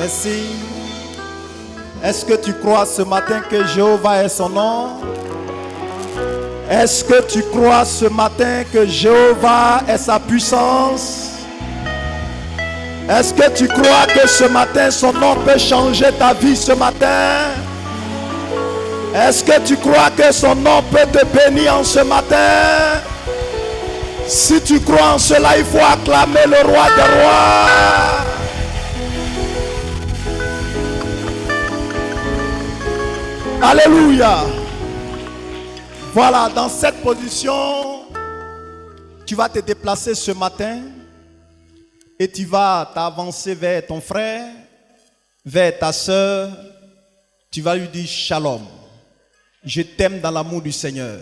merci. Est-ce que tu crois ce matin que Jéhovah est son nom? Est-ce que tu crois ce matin que Jéhovah est sa puissance? Est-ce que tu crois que ce matin son nom peut changer ta vie ce matin? Est-ce que tu crois que son nom peut te bénir en ce matin? Si tu crois en cela, il faut acclamer le roi des rois. Alléluia. Voilà, dans cette position, tu vas te déplacer ce matin et tu vas t'avancer vers ton frère, vers ta soeur. Tu vas lui dire shalom. Je t'aime dans l'amour du Seigneur.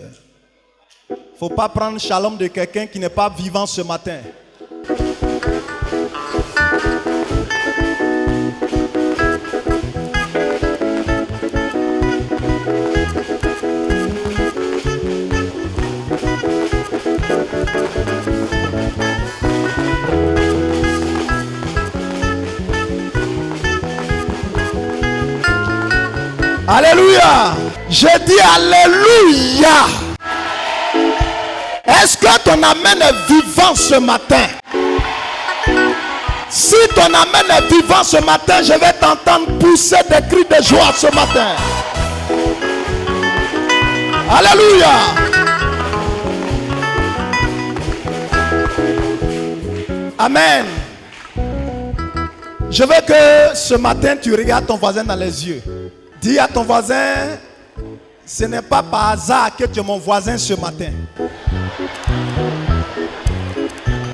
Il ne faut pas prendre shalom de quelqu'un qui n'est pas vivant ce matin. Alléluia. Je dis alléluia. Est-ce que ton amen est vivant ce matin? Si ton amen est vivant ce matin, je vais t'entendre pousser des cris de joie ce matin. Alléluia. Amen. Je veux que ce matin tu regardes ton voisin dans les yeux. Dis à ton voisin, ce n'est pas par hasard que tu es mon voisin ce matin.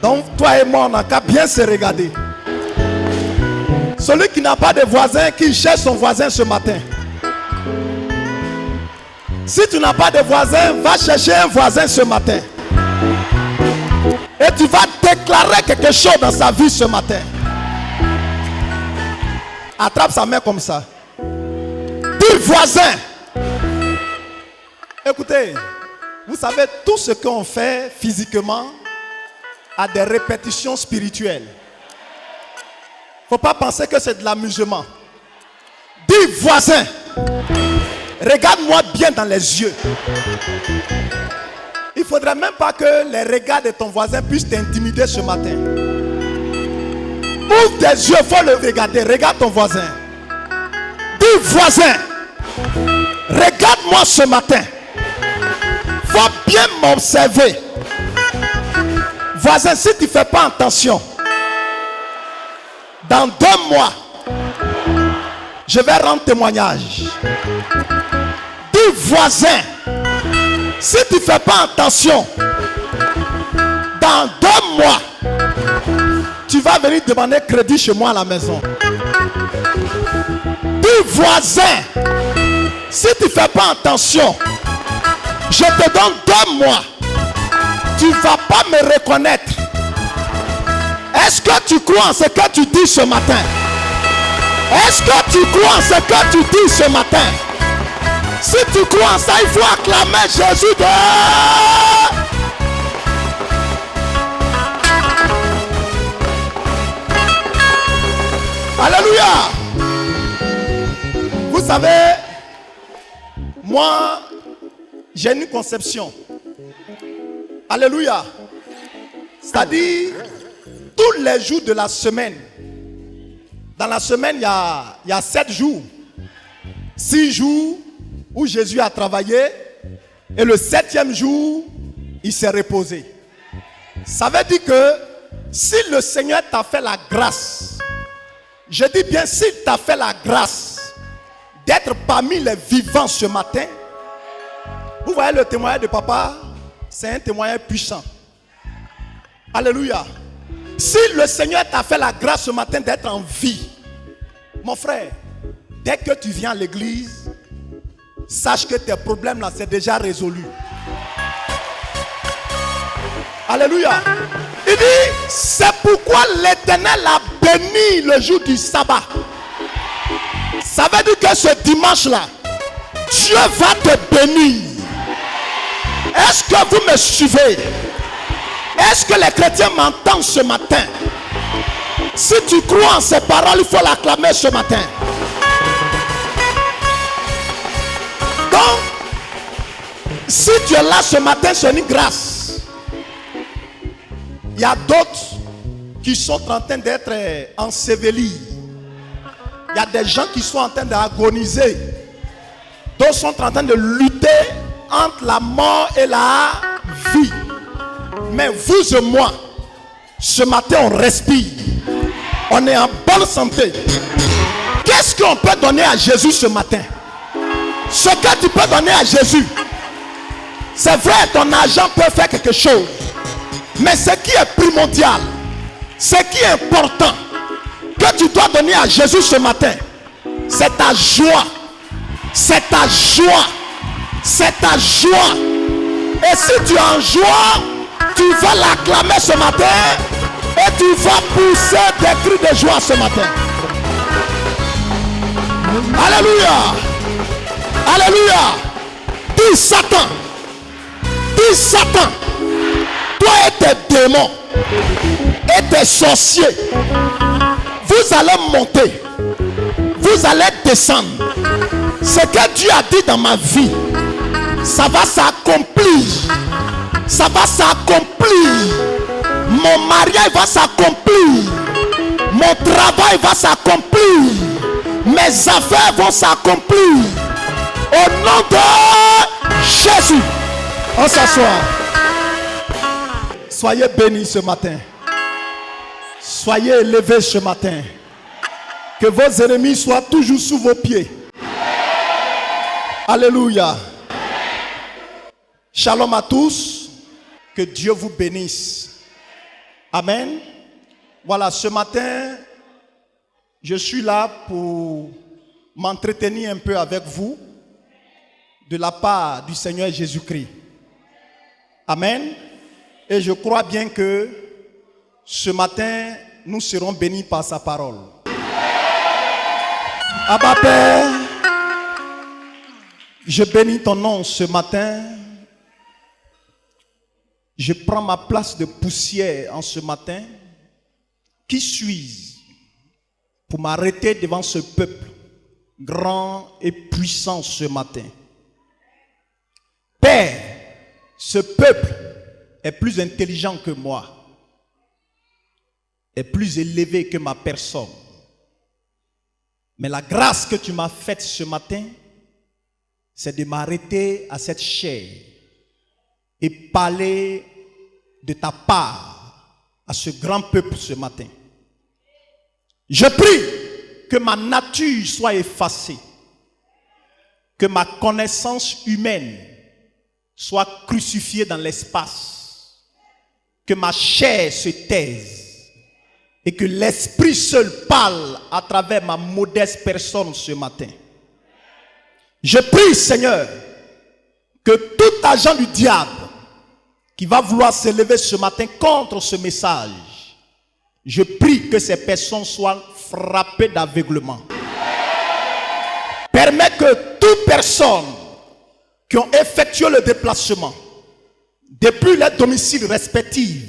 Donc toi et moi, on n'a qu'à bien se regarder. Celui qui n'a pas de voisin, qui cherche son voisin ce matin. Si tu n'as pas de voisin, va chercher un voisin ce matin. Et tu vas déclarer quelque chose dans sa vie ce matin. Attrape sa main comme ça. Dis voisin. Écoutez, vous savez, tout ce qu'on fait physiquement a des répétitions spirituelles. Il ne faut pas penser que c'est de l'amusement. Dis voisin. Regarde-moi bien dans les yeux. Il ne faudrait même pas que les regards de ton voisin puissent t'intimider ce matin. Ouvre tes yeux, il faut le regarder. Regarde ton voisin. Dis voisin. Regarde-moi ce matin. Va bien m'observer. Voisin, si tu ne fais pas attention, dans 2 mois, je vais rendre témoignage. Dis voisin, si tu ne fais pas attention, dans 2 mois, tu vas venir demander crédit chez moi à la maison. Dis voisin, si tu ne fais pas attention, je te donne 2 mois. Tu ne vas pas me reconnaître. Est-ce que tu crois en ce que tu dis ce matin? Est-ce que tu crois en ce que tu dis ce matin? Si tu crois en ça, il faut acclamer Jésus de... Alléluia. Vous savez, moi, j'ai une conception. Alléluia. C'est-à-dire, tous les jours de la semaine, dans la semaine, il y a 7 jours. 6 jours où Jésus a travaillé. Et le 7e jour, il s'est reposé. Ça veut dire que si le Seigneur t'a fait la grâce, je dis bien s'il t'a fait la grâce d'être parmi les vivants ce matin, vous voyez le témoignage de papa, c'est un témoignage puissant. Alléluia. Si le Seigneur t'a fait la grâce ce matin d'être en vie, mon frère, dès que tu viens à l'église, sache que tes problèmes là, c'est déjà résolu. Alléluia. Il dit, c'est pourquoi l'Éternel a béni le jour du sabbat. Ça veut dire que ce dimanche là, Dieu va te bénir. Est-ce que vous me suivez? Est-ce que les chrétiens m'entendent ce matin? Si tu crois en ces paroles, il faut l'acclamer ce matin. Donc, si tu es là ce matin, c'est une grâce. Il y a d'autres qui sont en train d'être ensevelis. Il y a des gens qui sont en train d'agoniser. D'autres sont en train de lutter entre la mort et la vie. Mais vous et moi, ce matin, on respire. On est en bonne santé. Qu'est-ce qu'on peut donner à Jésus ce matin? Ce que tu peux donner à Jésus, c'est vrai, ton argent peut faire quelque chose. Mais ce qui est primordial, ce qui est important, que tu dois donner à Jésus ce matin, c'est ta joie. C'est ta joie. C'est ta joie. Et si tu es en joie, tu vas l'acclamer ce matin et tu vas pousser des cris de joie ce matin. Alléluia. Alléluia. Dis Satan. Dis Satan. Toi et tes démons et tes sorciers, vous allez monter. Vous allez descendre. Ce que Dieu a dit dans ma vie, ça va s'accomplir. Ça va s'accomplir. Mon mariage va s'accomplir. Mon travail va s'accomplir. Mes affaires vont s'accomplir. Au nom de Jésus. On s'assoit. Soyez bénis ce matin. Soyez élevés ce matin. Que vos ennemis soient toujours sous vos pieds. Alléluia. Shalom à tous. Que Dieu vous bénisse. Amen. Voilà, ce matin, je suis là pour m'entretenir un peu avec vous de la part du Seigneur Jésus-Christ. Amen. Et je crois bien que ce matin, nous serons bénis par sa parole. Abba Père, je bénis ton nom ce matin. Je prends ma place de poussière en ce matin. Qui suis-je pour m'arrêter devant ce peuple grand et puissant ce matin? Père, ce peuple est plus intelligent que moi, est plus élevé que ma personne. Mais la grâce que tu m'as faite ce matin, c'est de m'arrêter à cette chair et parler de ta part à ce grand peuple ce matin. Je prie que ma nature soit effacée, que ma connaissance humaine soit crucifiée dans l'espace, que ma chair se taise et que l'Esprit seul parle à travers ma modeste personne ce matin. Je prie, Seigneur, que tout agent du diable qui va vouloir s'élever ce matin contre ce message, je prie que ces personnes soient frappées d'aveuglement. Permets que toute personne qui ont effectué le déplacement depuis leurs domiciles respectifs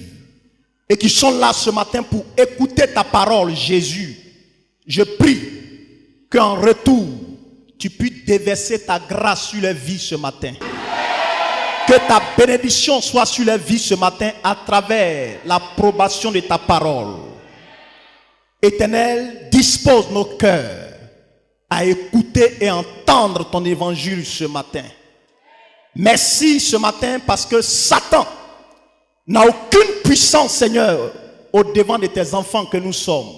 et qui sont là ce matin pour écouter ta parole, Jésus, je prie qu'en retour, tu puisses déverser ta grâce sur leur vie ce matin. Que ta bénédiction soit sur leur vie ce matin à travers l'approbation de ta parole. Éternel, dispose nos cœurs à écouter et entendre ton évangile ce matin. Merci ce matin parce que Satan n'a aucune puissance, Seigneur, au devant de tes enfants que nous sommes.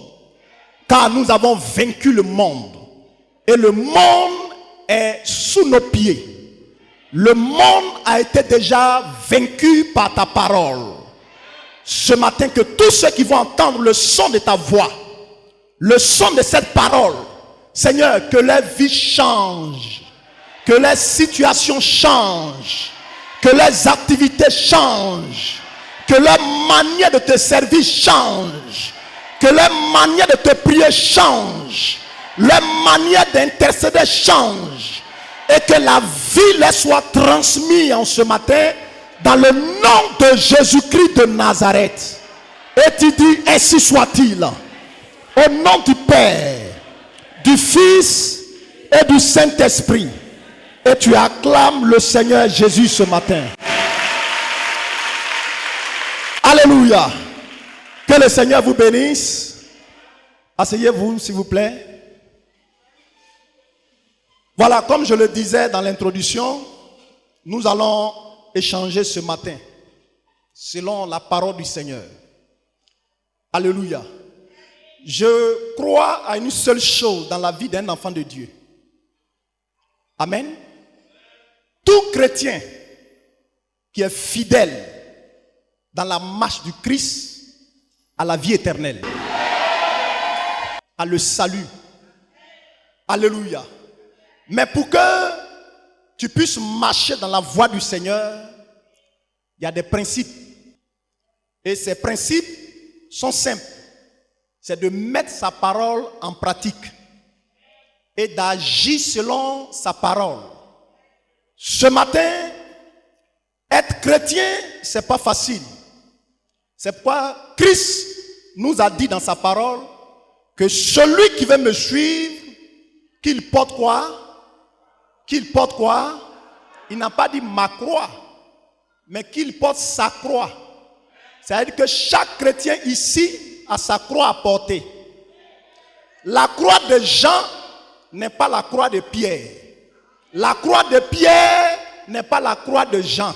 Car nous avons vaincu le monde. Et le monde est sous nos pieds. Le monde a été déjà vaincu par ta parole. Ce matin, que tous ceux qui vont entendre le son de ta voix, le son de cette parole, Seigneur, que leur vie change, que leur situation change, que leurs activités changent, que leur manière de te servir change, que leur manière de te prier change, leur manière d'intercéder change, et que la vie leur soit transmise en ce matin dans le nom de Jésus-Christ de Nazareth. Et tu dis, ainsi soit-il. Au nom du Père, du Fils et du Saint-Esprit. Et tu acclames le Seigneur Jésus ce matin. Alléluia. Que le Seigneur vous bénisse. Asseyez-vous, s'il vous plaît. Voilà, comme je le disais dans l'introduction, nous allons échanger ce matin selon la parole du Seigneur. Alléluia. Je crois à une seule chose dans la vie d'un enfant de Dieu. Amen. Tout chrétien qui est fidèle dans la marche du Christ à la vie éternelle, à le salut. Alléluia. Mais pour que tu puisses marcher dans la voie du Seigneur, il y a des principes. Et ces principes sont simples. C'est de mettre sa parole en pratique et d'agir selon sa parole. Ce matin, être chrétien, c'est pas facile. C'est pourquoi Christ nous a dit dans sa parole que celui qui veut me suivre, qu'il porte quoi? Qu'il porte quoi? Il n'a pas dit ma croix, mais qu'il porte sa croix. C'est-à-dire que chaque chrétien ici a sa croix à porter. La croix de Jean n'est pas la croix de Pierre. La croix de Pierre n'est pas la croix de Jean.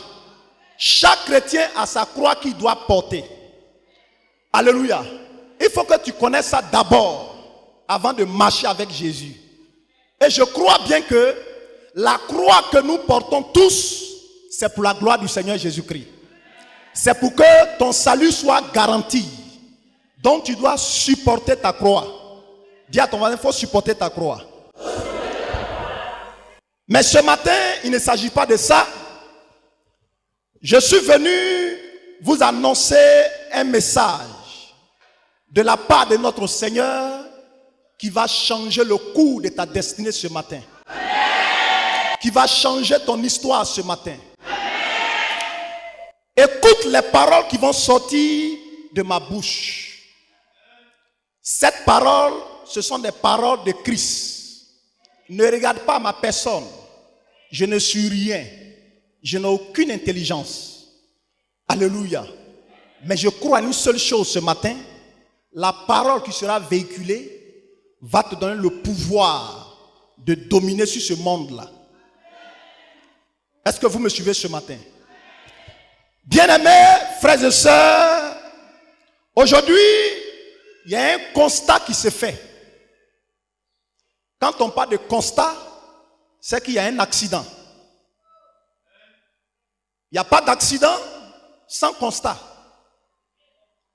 Chaque chrétien a sa croix qu'il doit porter. Alléluia. Il faut que tu connaisses ça d'abord avant de marcher avec Jésus. Et je crois bien que la croix que nous portons tous, c'est pour la gloire du Seigneur Jésus-Christ. C'est pour que ton salut soit garanti. Donc tu dois supporter ta croix. Dis à ton voisin, il faut supporter ta croix. Mais ce matin, il ne s'agit pas de ça. Je suis venu vous annoncer un message de la part de notre Seigneur qui va changer le cours de ta destinée ce matin. Qui va changer ton histoire ce matin. Écoute les paroles qui vont sortir de ma bouche. Cette parole, ce sont des paroles de Christ. Ne regarde pas ma personne. Je ne suis rien. Je n'ai aucune intelligence. Alléluia. Mais je crois à une seule chose ce matin. La parole qui sera véhiculée va te donner le pouvoir de dominer sur ce monde-là. Est-ce que vous me suivez ce matin? Bien-aimés, frères et sœurs, aujourd'hui, il y a un constat qui se fait. Quand on parle de constat, c'est qu'il y a un accident. Il n'y a pas d'accident sans constat.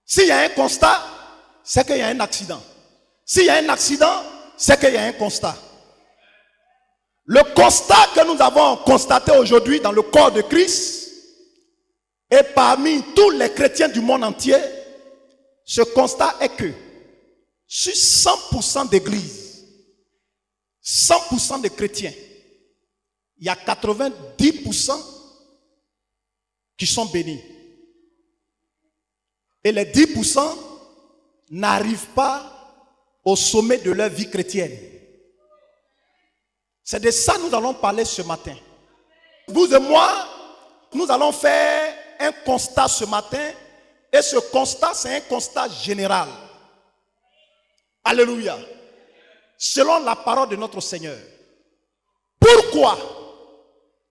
S'il y a un constat, c'est qu'il y a un accident. S'il y a un accident, c'est qu'il y a un constat. Le constat que nous avons constaté aujourd'hui dans le corps de Christ, et parmi tous les chrétiens du monde entier, ce constat est que sur 100% d'églises, 100% de chrétiens, il y a 90% qui sont bénis. Et les 10% n'arrivent pas au sommet de leur vie chrétienne. C'est de ça que nous allons parler ce matin. Vous et moi, nous allons faire un constat ce matin. Et ce constat, c'est un constat général. Alléluia. Selon la parole de notre Seigneur. Pourquoi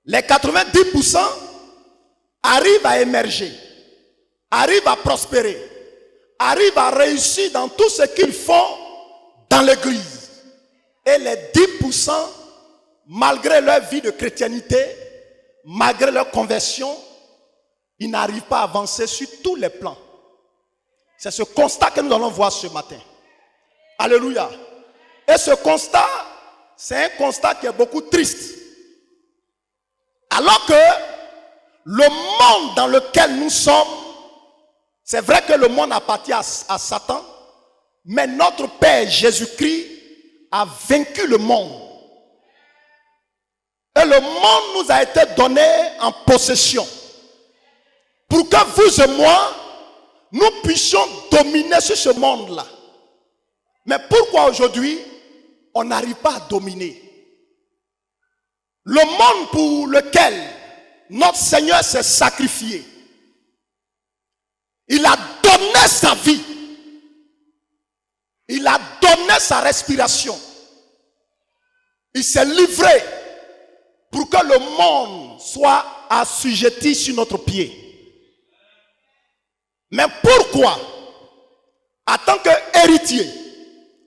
les 90% arrivent à émerger, arrivent à prospérer, arrivent à réussir dans tout ce qu'ils font dans l'église. Et les 10%, malgré leur vie de chrétienté, malgré leur conversion, ils n'arrivent pas à avancer sur tous les plans. C'est ce constat que nous allons voir ce matin. Alléluia. Et ce constat, c'est un constat qui est beaucoup triste. Alors que le monde dans lequel nous sommes, c'est vrai que le monde appartient à Satan, mais notre Père Jésus-Christ a vaincu le monde. Et le monde nous a été donné en possession. Pour que vous et moi, nous puissions dominer sur ce monde-là. Mais pourquoi aujourd'hui, on n'arrive pas à dominer? Le monde pour lequel notre Seigneur s'est sacrifié, il a donné sa vie, il a donné sa respiration, il s'est livré pour que le monde soit assujetti sur notre pied. Mais pourquoi, en tant qu'héritier,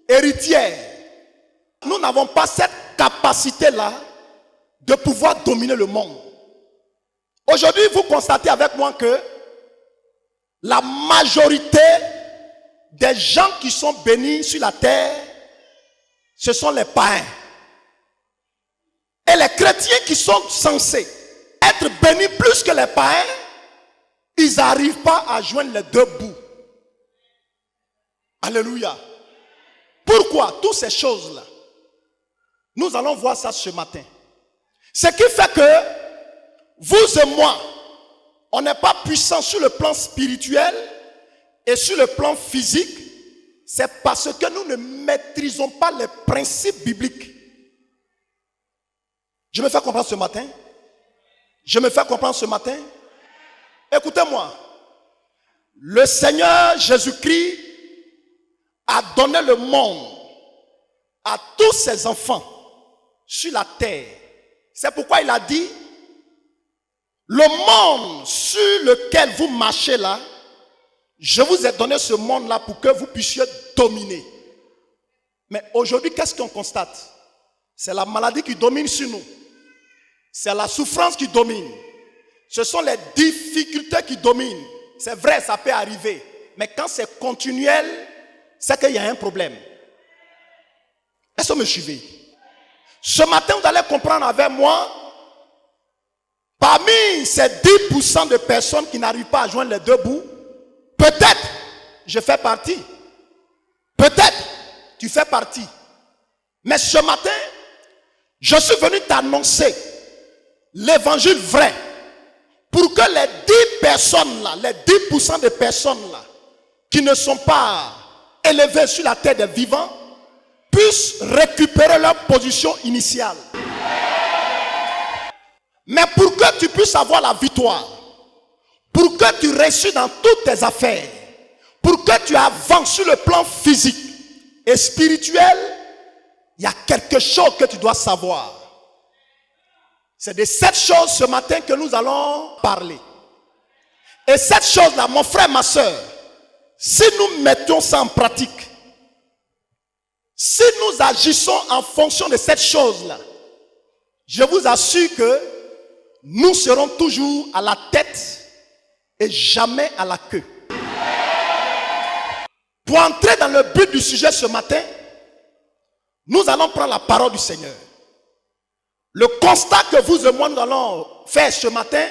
héritière, nous n'avons pas cette capacité-là de pouvoir dominer le monde? Aujourd'hui, vous constatez avec moi que la majorité des gens qui sont bénis sur la terre, ce sont les païens. Et les chrétiens qui sont censés être bénis plus que les païens, ils n'arrivent pas à joindre les deux bouts. Alléluia. Pourquoi? Toutes ces choses-là, nous allons voir ça ce matin. Ce qui fait que vous et moi, on n'est pas puissant sur le plan spirituel et sur le plan physique. C'est parce que nous ne maîtrisons pas les principes bibliques. Je me fais comprendre ce matin? Je me fais comprendre ce matin? Écoutez-moi. Le Seigneur Jésus-Christ a donné le monde à tous ses enfants sur la terre. C'est pourquoi il a dit, le monde sur lequel vous marchez là, je vous ai donné ce monde-là pour que vous puissiez dominer. Mais aujourd'hui, qu'est-ce qu'on constate? C'est la maladie qui domine sur nous. C'est la souffrance qui domine. Ce sont les difficultés qui dominent. C'est vrai, ça peut arriver. Mais quand c'est continuel, c'est qu'il y a un problème. Est-ce que vous me suivez? Ce matin, vous allez comprendre avec moi, parmi ces 10% de personnes qui n'arrivent pas à joindre les deux bouts, peut-être je fais partie. Peut-être tu fais partie. Mais ce matin, je suis venu t'annoncer l'évangile vrai pour que les 10 personnes là, les 10% de personnes là, qui ne sont pas élevées sur la terre des vivants, puissent récupérer leur position initiale. Mais pour que tu puisses avoir la victoire, pour que tu réussisses dans toutes tes affaires, pour que tu avances sur le plan physique et spirituel, il y a quelque chose que tu dois savoir. C'est de cette chose ce matin que nous allons parler. Et cette chose-là, mon frère, ma soeur, si nous mettons ça en pratique, si nous agissons en fonction de cette chose-là, je vous assure que nous serons toujours à la tête et jamais à la queue. Pour entrer dans le but du sujet ce matin, nous allons prendre la parole du Seigneur. Le constat que vous et moi nous allons faire ce matin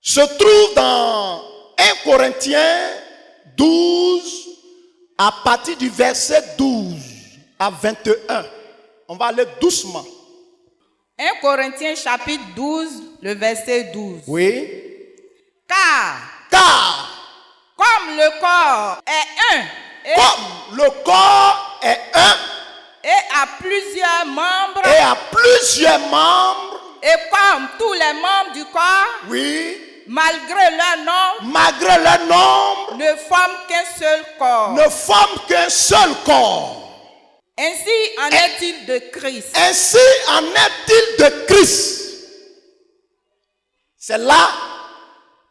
se trouve dans 1 Corinthiens 12 à partir du verset 12 à 21. On va aller doucement. 1 Corinthiens chapitre 12, le verset 12. Oui. Car comme le corps est un, Comme le corps est un et a plusieurs membres, et a plusieurs membres, et comme tous les membres du corps, oui, malgré leur nombre, malgré leur nombre, ne forment qu'un seul corps. ne forment qu'un seul corps. Ainsi en est-il de Christ. Ainsi en est-il de Christ. C'est là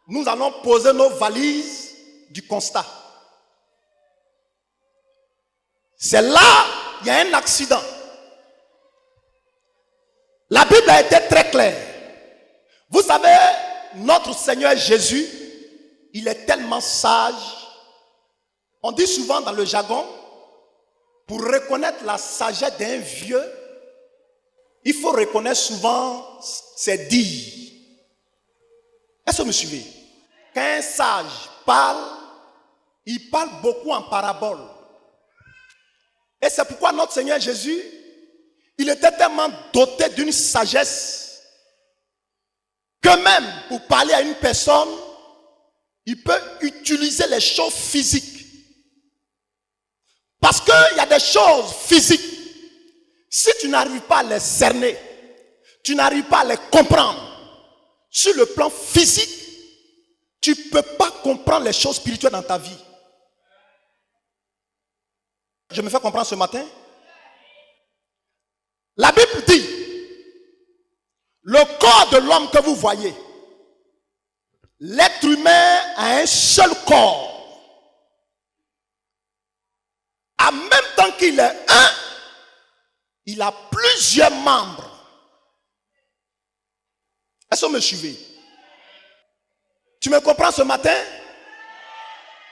nous allons poser nos valises du constat. C'est là il y a un accident. La Bible a été très claire. Vous savez, notre Seigneur Jésus, il est tellement sage. On dit souvent dans le jargon, pour reconnaître la sagesse d'un vieux, il faut reconnaître souvent ses dires. Est-ce que vous me suivez? Quand un sage parle, il parle beaucoup en parabole. Et c'est pourquoi notre Seigneur Jésus, il était tellement doté d'une sagesse que même pour parler à une personne, il peut utiliser les choses physiques. Parce qu'il y a des choses physiques. Si tu n'arrives pas à les cerner, tu n'arrives pas à les comprendre, sur le plan physique, tu ne peux pas comprendre les choses spirituelles dans ta vie. Je me fais comprendre ce matin. La Bible dit, le corps de l'homme que vous voyez, l'être humain a un seul corps. En même temps qu'il est un, il a plusieurs membres. Est-ce que vous me suivez? Tu me comprends ce matin?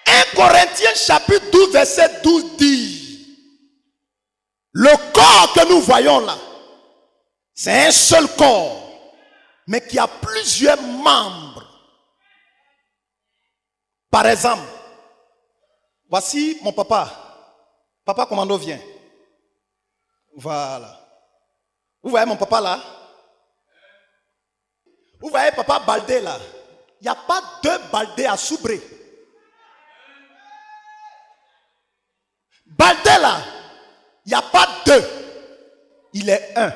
1 Corinthiens chapitre 12 verset 12 dit, le corps que nous voyons là, c'est un seul corps, mais qui a plusieurs membres. Par exemple, voici mon papa. Papa commando vient. Voilà. Vous voyez mon papa là? Vous voyez papa Baldé là? Il n'y a pas deux Baldé à Soubré. Baldé là, il n'y a pas deux. Il est un.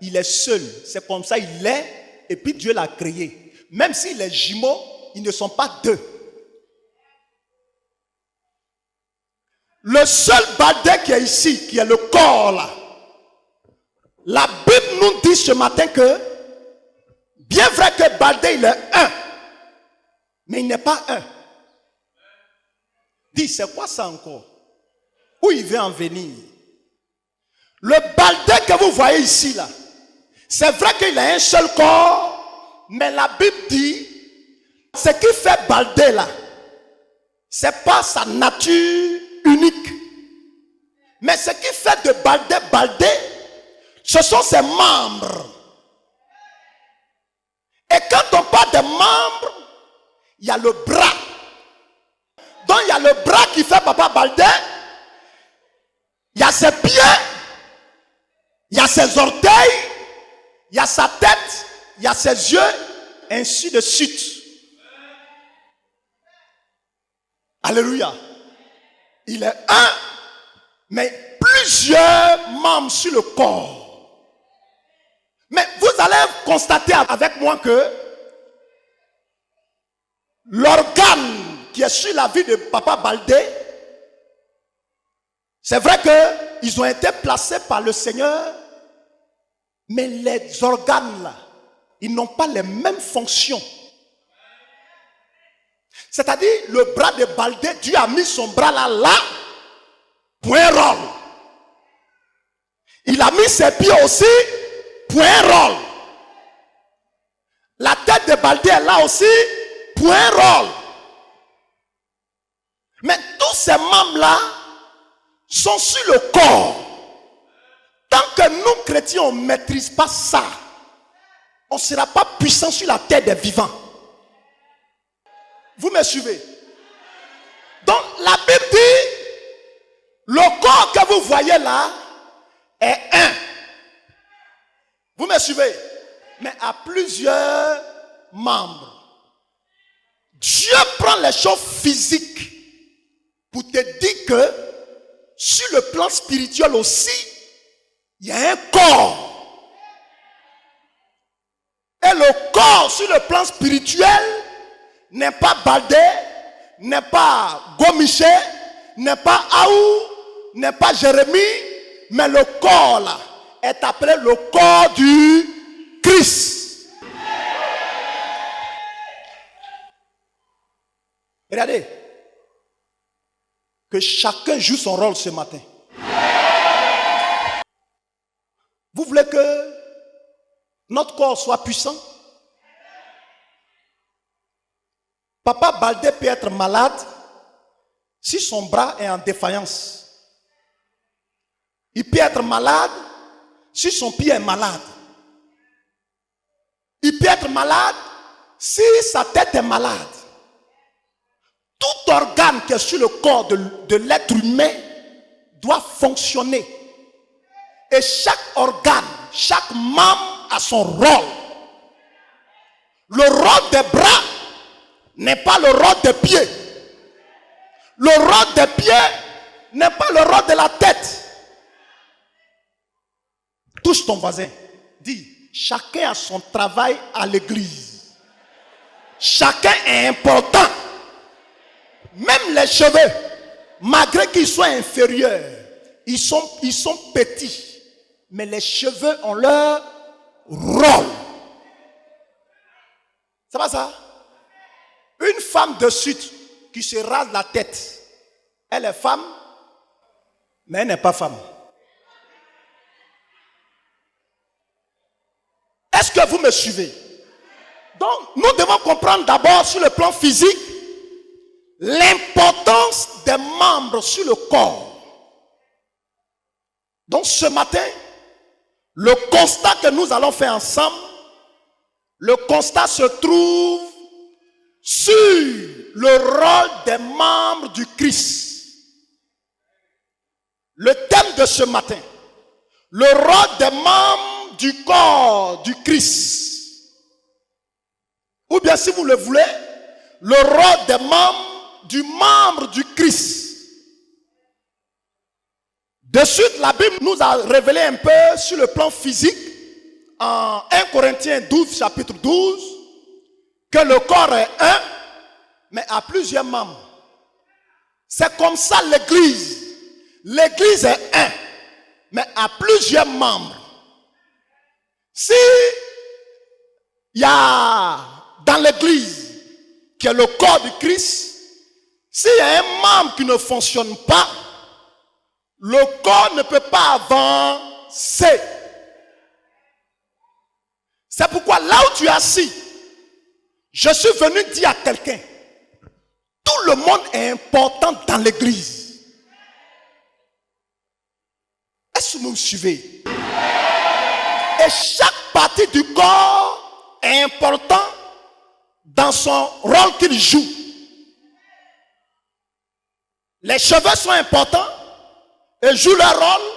Il est seul. C'est comme ça il est. Et puis Dieu l'a créé. Même si les jumeaux, ils ne sont pas deux. Le seul Baldé qui est ici, qui est le corps là, la Bible nous dit ce matin que, bien vrai que Baldé il est un, mais il n'est pas un. Dis, c'est quoi ça encore? Où il veut en venir? Le Baldé que vous voyez ici là, c'est vrai qu'il a un seul corps, mais la Bible dit, ce qui fait Baldé là, c'est pas sa nature unique. Mais ce qui fait de Baldé Baldé, ce sont ses membres. Et quand on parle de membres, il y a le bras. Donc il y a le bras qui fait papa Baldé. Il y a ses pieds. Il y a ses orteils. Il y a sa tête. Il y a ses yeux. Ainsi de suite. Alléluia. Il est un, mais plusieurs membres sur le corps. Mais vous allez constater avec moi que l'organe qui est sur la vie de papa Baldé, c'est vrai qu'ils ont été placés par le Seigneur, mais les organes là, ils n'ont pas les mêmes fonctions. C'est-à-dire, le bras de Baldé, Dieu a mis son bras là, point roll. Il a mis ses pieds aussi, point roll. La tête de Baldé est là aussi, point roll. Mais tous ces membres-là sont sur le corps. Tant que nous, chrétiens, on ne maîtrise pas ça, on ne sera pas puissant sur la terre des vivants. Vous me suivez? Donc la Bible dit, le corps que vous voyez là est un. Vous me suivez? Mais à plusieurs membres. Dieu prend les choses physiques pour te dire que sur le plan spirituel aussi, il y a un corps. Et le corps sur le plan spirituel n'est pas Baldé, n'est pas Gomiché, n'est pas Aou, n'est pas Jérémie, mais le corps là est appelé le corps du Christ. Regardez, que chacun joue son rôle ce matin. Vous voulez que notre corps soit puissant? Papa Baldé peut être malade si son bras est en défaillance. Il peut être malade si son pied est malade. Il peut être malade si sa tête est malade. Tout organe qui est sur le corps de l'être humain doit fonctionner. Et chaque organe, chaque membre a son rôle. Le rôle des bras n'est pas le rôle des pieds. Le rôle des pieds n'est pas le rôle de la tête. Touche ton voisin. Dis, chacun a son travail à l'église. Chacun est important. Même les cheveux, malgré qu'ils soient inférieurs, ils sont petits. Mais les cheveux ont leur rôle. C'est pas ça? Une femme de suite qui se rase la tête, elle est femme, mais elle n'est pas femme. Est-ce que vous me suivez? Donc, nous devons comprendre d'abord sur le plan physique l'importance des membres sur le corps. Donc, ce matin, le constat que nous allons faire ensemble, le constat se trouve sur le rôle des membres du Christ. Le thème de ce matin, le rôle des membres du corps du Christ. Ou bien si vous le voulez, le rôle des membres du Christ. De suite, la Bible nous a révélé un peu sur le plan physique, en 1 Corinthiens 12, chapitre 12, que le corps est un, mais a plusieurs membres. C'est comme ça l'église. L'église est un, mais a plusieurs membres. Si il y a dans l'église, qui est le corps du Christ, s'il y a un membre qui ne fonctionne pas, le corps ne peut pas avancer. C'est pourquoi là où tu es assis, je suis venu dire à quelqu'un, tout le monde est important dans l'église. Est-ce que vous me suivez? Et chaque partie du corps est important dans son rôle qu'il joue. Les cheveux sont importants et jouent leur rôle.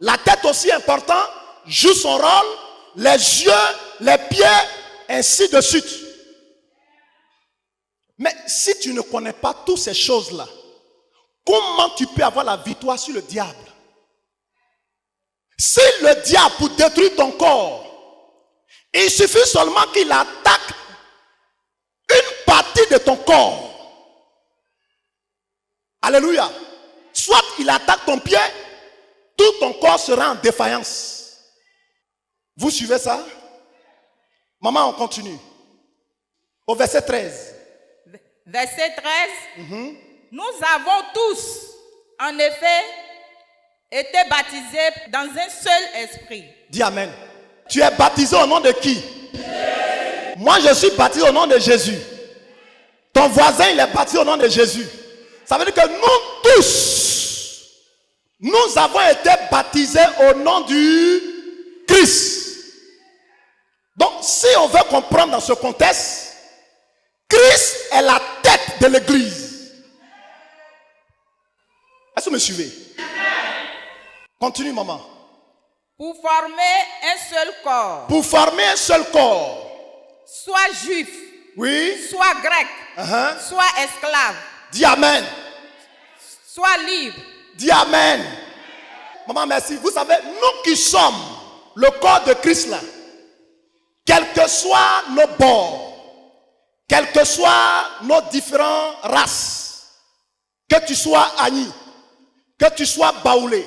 La tête aussi est importante, joue son rôle. Les yeux, les pieds, ainsi de suite. Mais si tu ne connais pas toutes ces choses-là, comment tu peux avoir la victoire sur le diable? Si le diable, pour détruire ton corps, il suffit seulement qu'il attaque une partie de ton corps. Alléluia. Soit il attaque ton pied, tout ton corps sera en défaillance. Vous suivez ça? Maman, on continue. Au verset 13. Verset 13. Nous avons tous, en effet, été baptisés dans un seul esprit. Dis Amen. Tu es baptisé au nom de qui? Moi, je suis baptisé au nom de Jésus. Ton voisin, il est baptisé au nom de Jésus. Ça veut dire que nous tous, nous avons été baptisés au nom du Christ. Donc, si on veut comprendre dans ce contexte, Christ est la tête de l'église. Est-ce que vous me suivez? Continue, maman. Pour former un seul corps. Pour former un seul corps. Soit juif. Oui. Soit grec. Soit esclave. Dis Amen. Soit libre. Dis Amen. Maman, merci. Vous savez, nous qui sommes le corps de Christ là, quels que soient nos bords, quelles que soient nos différentes races, que tu sois Agni, que tu sois Baoulé,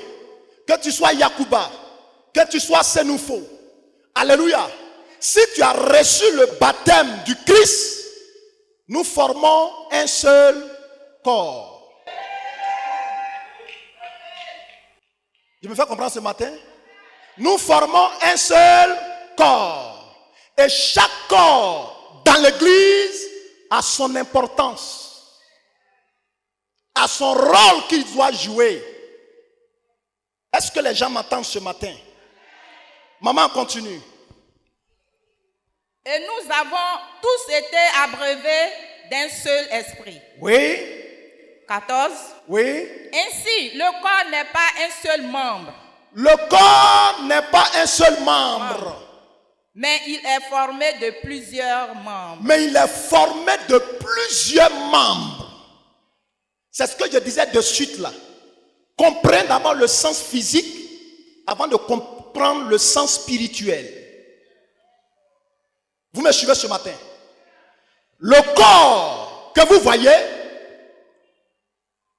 que tu sois Yakuba, que tu sois Senoufo, alléluia. Si tu as reçu le baptême du Christ, nous formons un seul corps. Je me fais comprendre ce matin? Nous formons un seul corps. Et chaque corps dans l'église a son importance, a son rôle qu'il doit jouer. Est-ce que les gens m'entendent ce matin? Maman, continue. Et nous avons tous été abreuvés d'un seul esprit. Oui. 14. Oui. Ainsi, le corps n'est pas un seul membre. Le corps n'est pas un seul membre. Mais il est formé de plusieurs membres. Mais il est formé de plusieurs membres. C'est ce que je disais de suite là. comprenne d'abord le sens physique avant de comprendre le sens spirituel. Vous me suivez ce matin? Le corps que vous voyez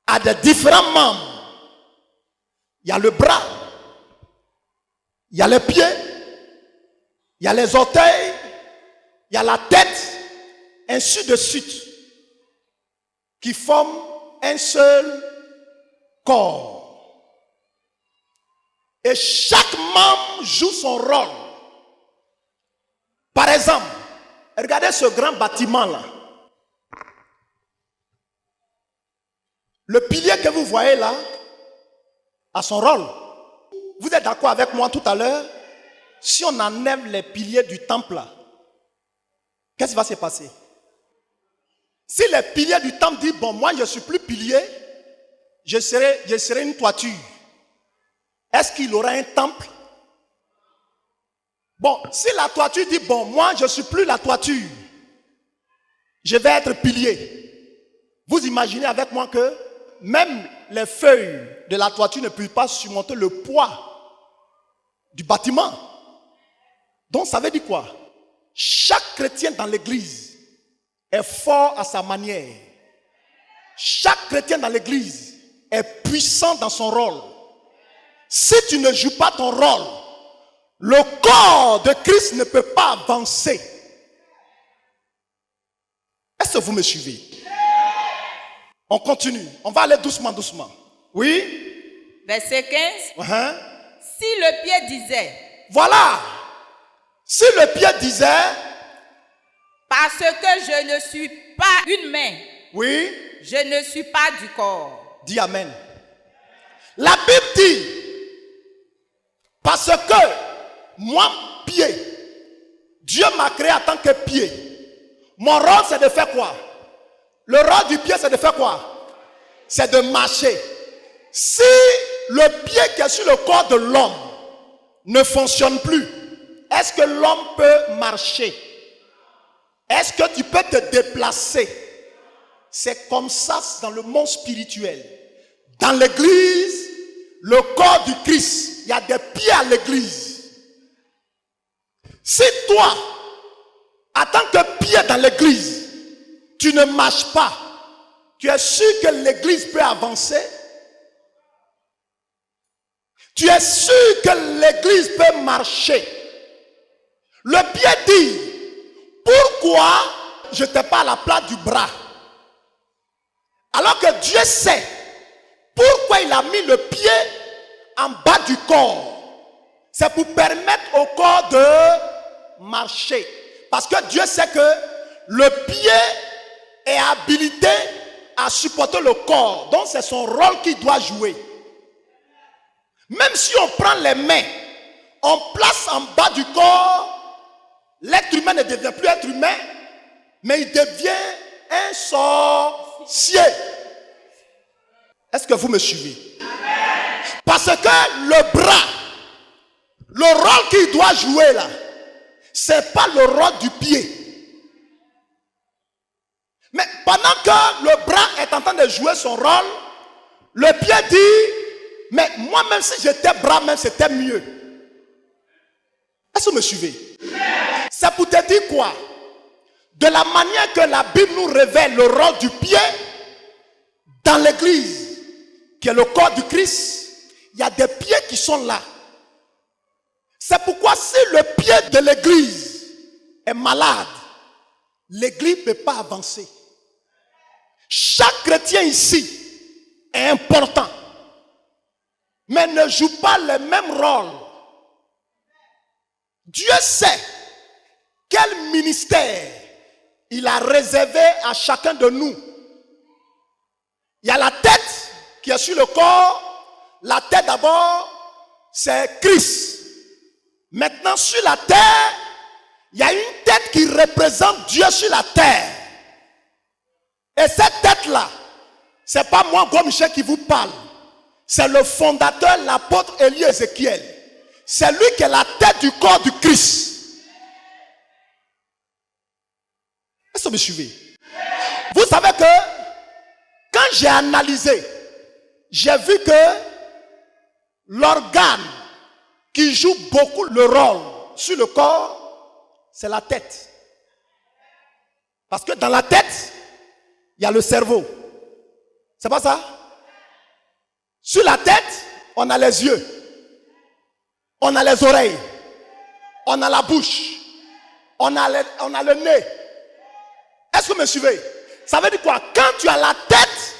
a des différents membres. Il y a le bras, il y a les pieds, il y a les orteils, il y a la tête, ainsi de suite, qui forment un seul corps. Et chaque membre joue son rôle. Par exemple, regardez ce grand bâtiment-là. Le pilier que vous voyez là a son rôle. Vous êtes d'accord avec moi tout à l'heure? Si on enlève les piliers du temple là, qu'est-ce qui va se passer? Si les piliers du temple disent, bon, moi je ne suis plus pilier, je serai une toiture. Est-ce qu'il aura un temple? Bon, si la toiture dit, bon, moi je ne suis plus la toiture, je vais être pilier. Vous imaginez avec moi que même les feuilles de la toiture ne peuvent pas surmonter le poids du bâtiment. Donc ça veut dire quoi? Chaque chrétien dans l'église est fort à sa manière. Chaque chrétien dans l'église est puissant dans son rôle. Si tu ne joues pas ton rôle, le corps de Christ ne peut pas avancer. Est-ce que vous me suivez? On continue. On va aller doucement, doucement. Oui? Verset 15. Si le pied disait. Voilà. Si le pied disait. Parce que je ne suis pas une main. Oui. Je ne suis pas du corps. Dis amen. La Bible dit. Parce que moi, pied, Dieu m'a créé en tant que pied. Mon rôle, c'est de faire quoi? Le rôle du pied, c'est de faire quoi? C'est de marcher. Si le pied qui est sur le corps de l'homme ne fonctionne plus, est-ce que l'homme peut marcher? Est-ce que tu peux te déplacer? C'est comme ça dans le monde spirituel. Dans l'église, le corps du Christ, il y a des pieds à l'église. Si toi, en tant que pied dans l'église, tu ne marches pas, tu es sûr que l'église peut avancer? Tu es sûr que l'église peut marcher? Le pied dit, pourquoi je n'étais pas à la place du bras? Alors que Dieu sait pourquoi il a mis le pied en bas du corps. C'est pour permettre au corps de marcher. Parce que Dieu sait que le pied est habilité à supporter le corps. Donc c'est son rôle qu'il doit jouer. Même si on prend les mains, on place en bas du corps, l'être humain ne devient plus être humain, mais il devient un sorcier. Est-ce que vous me suivez? Parce que le bras, le rôle qu'il doit jouer là, c'est pas le rôle du pied. Mais pendant que le bras est en train de jouer son rôle, le pied dit, mais moi même si j'étais bras, même c'était mieux. Est-ce que vous me suivez? C'est pour te dire quoi? De la manière que la Bible nous révèle le rôle du pied dans l'église, qui est le corps du Christ, il y a des pieds qui sont là. C'est pourquoi si le pied de l'église est malade, l'église ne peut pas avancer. Chaque chrétien ici est important, mais ne joue pas le même rôle. Dieu sait quel ministère il a réservé à chacun de nous. Il y a la tête qui est sur le corps. La tête d'abord, c'est Christ. Maintenant, sur la terre, il y a une tête qui représente Dieu sur la terre. Et cette tête-là, ce n'est pas moi, Gros Michel, qui vous parle. C'est le fondateur, l'apôtre Élie Ézéchiel. C'est lui qui est la tête du corps du Christ. Est-ce que vous me suivez? Vous savez que quand j'ai analysé, j'ai vu que l'organe qui joue beaucoup le rôle sur le corps, c'est la tête. Parce que dans la tête, il y a le cerveau. C'est pas ça? Sur la tête, on a les yeux, on a les oreilles, on a la bouche, on a le nez. Est-ce que vous me suivez? Ça veut dire quoi? Quand tu as la tête,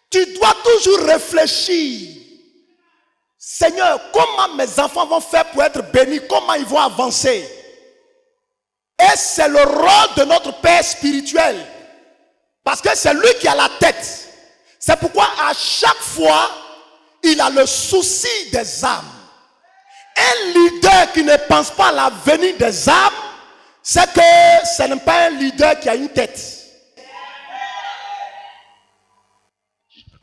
tu dois toujours réfléchir. Seigneur, comment mes enfants vont faire pour être bénis? Comment ils vont avancer? Et c'est le rôle de notre Père spirituel. Parce que c'est lui qui a la tête. C'est pourquoi à chaque fois, il a le souci des âmes. Un leader qui ne pense pas à l'avenir des âmes, c'est que ce n'est pas un leader qui a une tête.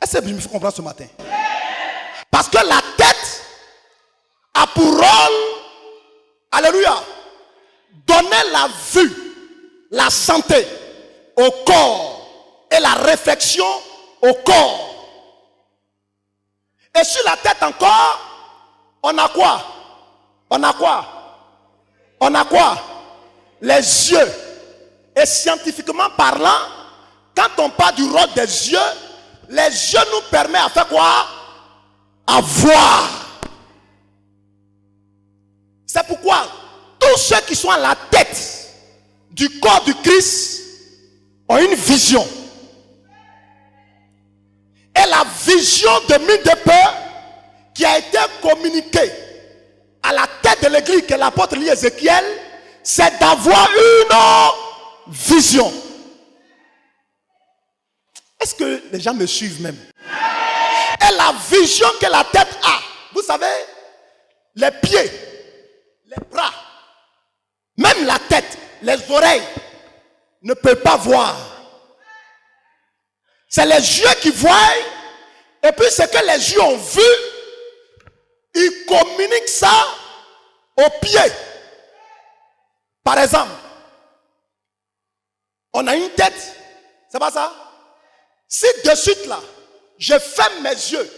Est-ce que je me fais comprendre ce matin? Parce que la tête a pour rôle, alléluia, donner la vue, la santé au corps et la réflexion au corps. Et sur la tête encore, on a quoi? On a quoi? On a quoi? Les yeux. Et scientifiquement parlant, quand on parle du rôle des yeux, les yeux nous permettent à faire quoi? À voir. C'est pourquoi tous ceux qui sont à la tête du corps du Christ ont une vision. Et la vision de mille de peur qui a été communiquée à la tête de l'église que l'apôtre lit Ézéchiel, c'est d'avoir une vision. Est-ce que les gens me suivent même? Et la vision que la tête a, vous savez, les pieds, les bras, même la tête, les oreilles ne peuvent pas voir. C'est les yeux qui voient, et puis ce que les yeux ont vu, ils communiquent ça aux pieds. Par exemple, on a une tête, c'est pas ça? Si de suite là, je ferme mes yeux,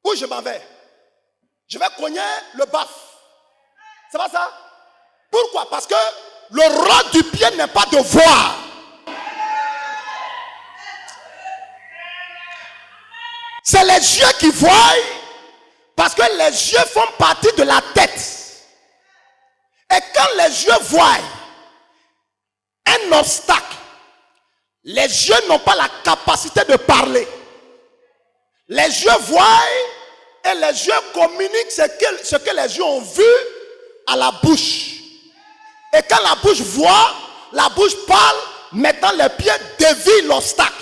où je m'en vais? Je vais cogner le baffe. C'est pas ça? Pourquoi? Parce que le rôle du pied n'est pas de voir. C'est les yeux qui voient, parce que les yeux font partie de la tête. Et quand les yeux voient un obstacle, les yeux n'ont pas la capacité de parler. Les yeux voient et les yeux communiquent ce que les yeux ont vu à la bouche. Et quand la bouche voit, la bouche parle, maintenant les pieds dévient l'obstacle.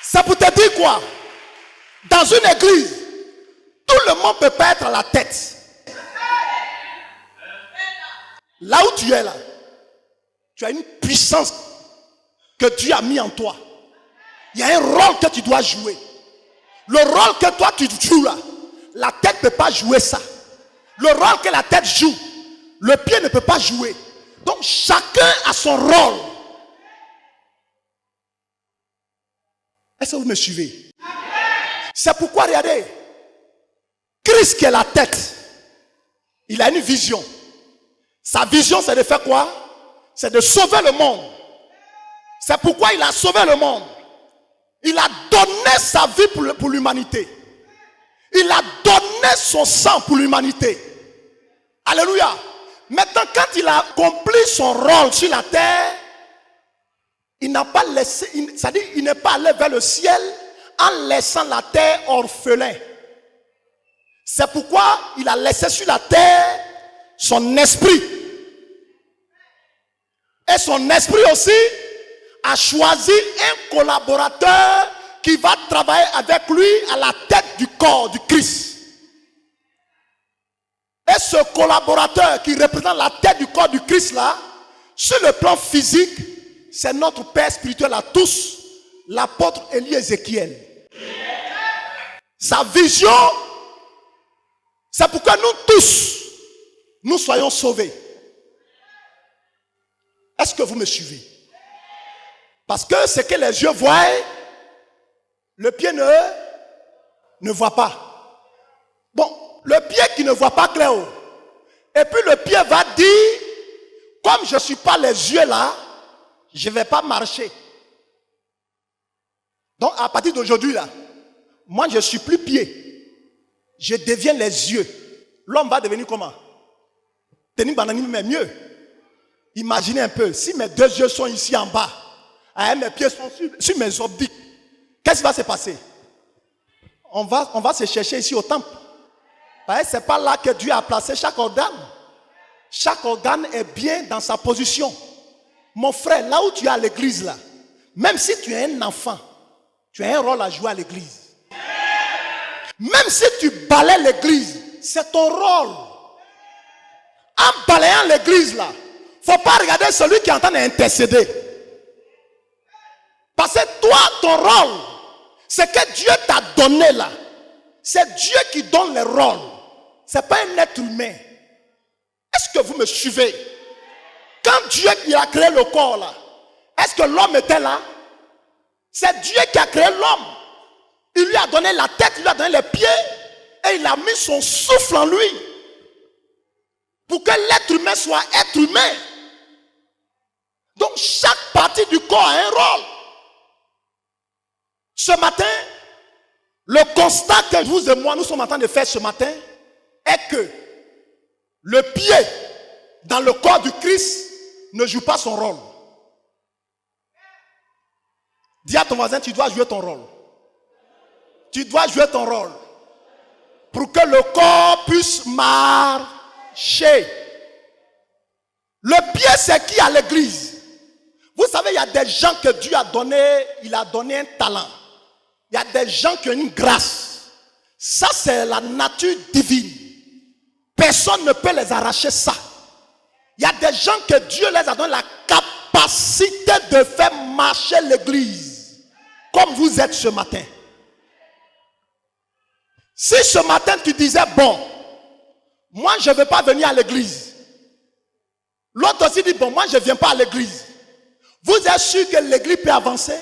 Ça pour te dire quoi? Dans une église, tout le monde ne peut pas être à la tête. Là où tu es là, tu as une puissance que Dieu a mis en toi. Il y a un rôle que tu dois jouer. Le rôle que toi tu joues là, la tête ne peut pas jouer ça. Le rôle que la tête joue, le pied ne peut pas jouer. Donc chacun a son rôle. Est-ce que vous me suivez? C'est pourquoi regardez, Christ qui est la tête, il a une vision. Sa vision c'est de faire quoi? C'est de sauver le monde. C'est pourquoi il a sauvé le monde. Il a donné sa vie pour l'humanité. Il a donné son sang pour l'humanité. Alléluia. Maintenant, quand il a accompli son rôle sur la terre, il n'a pas laissé, c'est-à-dire il n'est pas allé vers le ciel en laissant la terre orphelin. C'est pourquoi il a laissé sur la terre son esprit. Et son esprit aussi a choisi un collaborateur qui va travailler avec lui à la tête du corps du Christ. Et ce collaborateur qui représente la tête du corps du Christ là, sur le plan physique, c'est notre Père spirituel à tous, l'apôtre Élie Ézéchiel. Sa vision, c'est pourquoi nous tous, nous soyons sauvés. Est-ce que vous me suivez? Parce que ce que les yeux voient, Le pied ne voit pas. Bon, le pied qui ne voit pas clair. Et puis le pied va dire, comme je ne suis pas les yeux là, je ne vais pas marcher. Donc à partir d'aujourd'hui là, moi je ne suis plus pied. Je deviens les yeux. L'homme va devenir comment? Tenir banani, mais mieux. Imaginez un peu, si mes 2 yeux sont ici en bas, et mes pieds sont sur mes obliques, qu'est-ce qui va se passer? On va se chercher ici au temple. Parce que ce n'est pas là que Dieu a placé chaque organe. Chaque organe est bien dans sa position. Mon frère, là où tu es à l'église, là, même si tu es un enfant, tu as un rôle à jouer à l'église. Même si tu balaies l'église, c'est ton rôle. En balayant l'église, là, il ne faut pas regarder celui qui est en train d'intercéder. Parce que toi, ton rôle, c'est que Dieu t'a donné là. C'est Dieu qui donne les rôles. Ce n'est pas un être humain. Est-ce que vous me suivez? Quand Dieu il a créé le corps là, est-ce que l'homme était là? C'est Dieu qui a créé l'homme. Il lui a donné la tête, il lui a donné les pieds et il a mis son souffle en lui. Pour que l'être humain soit être humain. Donc chaque partie du corps a un rôle. Ce matin, le constat que vous et moi nous sommes en train de faire ce matin est que le pied dans le corps du Christ ne joue pas son rôle. Dis à ton voisin, tu dois jouer ton rôle. Tu dois jouer ton rôle. Pour que le corps puisse marcher. Le pied, c'est qui à l'église? Vous savez, il y a des gens que Dieu a donné, il a donné un talent. Il y a des gens qui ont une grâce. Ça, c'est la nature divine. Personne ne peut les arracher ça. Il y a des gens que Dieu les a donné la capacité de faire marcher l'église. Comme vous êtes ce matin. Si ce matin tu disais, bon, moi je ne vais pas venir à l'église. L'autre aussi dit, bon, moi je ne viens pas à l'église. Vous êtes sûr que l'église peut avancer?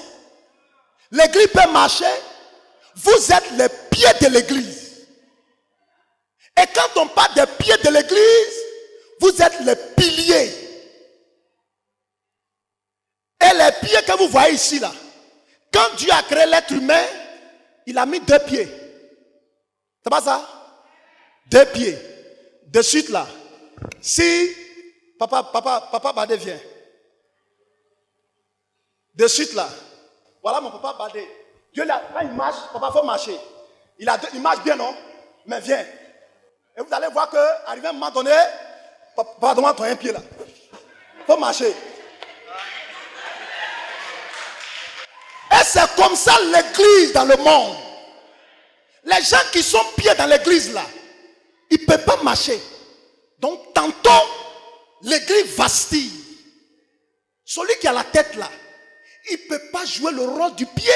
L'église peut marcher? Vous êtes les pieds de l'église. Et quand on parle des pieds de l'église, vous êtes les piliers. Et les pieds que vous voyez ici là, quand Dieu a créé l'être humain, il a mis 2 pieds. C'est pas ça? 2 pieds. De suite là, si Papa Badé vient. De suite là, voilà mon papa Badé. Dieu là, quand il marche, papa faut marcher. Il marche bien, non? Mais viens. Et vous allez voir que, arrivé à un moment donné, papa demande ton un pied là. Faut marcher. Et c'est comme ça l'église dans le monde. Les gens qui sont pieds dans l'église là, ils ne peuvent pas marcher. Donc tantôt, l'église vastille. Celui qui a la tête là, il ne peut pas jouer le rôle du pied.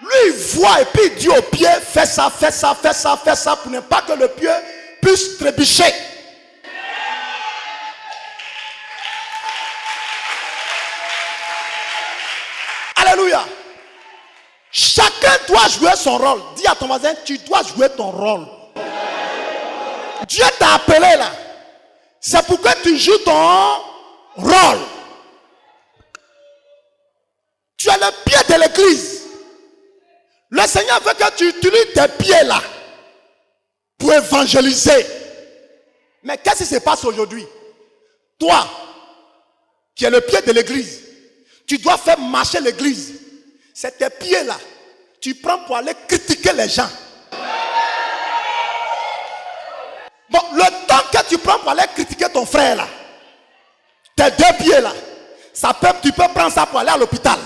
Lui, il voit et puis il dit au pied, fais ça, fais ça, fais ça, fais ça, pour ne pas que le pied puisse trébucher. Alléluia. Chacun doit jouer son rôle. Dis à ton voisin, tu dois jouer ton rôle. Dieu t'a appelé là. C'est pour que tu joues ton rôle. Tu es le pied de l'église. Le Seigneur veut que tu utilises tes pieds là pour évangéliser. Mais qu'est-ce qui se passe aujourd'hui? Toi, qui es le pied de l'église, tu dois faire marcher l'église. C'est tes pieds là. Tu prends pour aller critiquer les gens. Bon, le temps que tu prends pour aller critiquer ton frère là, tes 2 pieds là, tu peux prendre ça pour aller à l'hôpital.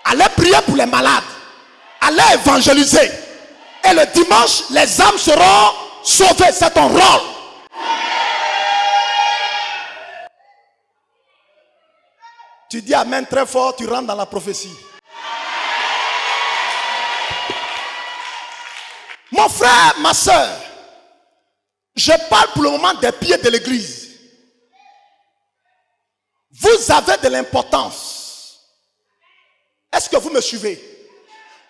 Aller prier pour les malades. Aller évangéliser. Et le dimanche, les âmes seront sauvées. C'est ton rôle. Tu dis amen très fort, tu rentres dans la prophétie. Mon frère, ma soeur, je parle pour le moment des pieds de l'église. Vous avez de l'importance. Est-ce que vous me suivez?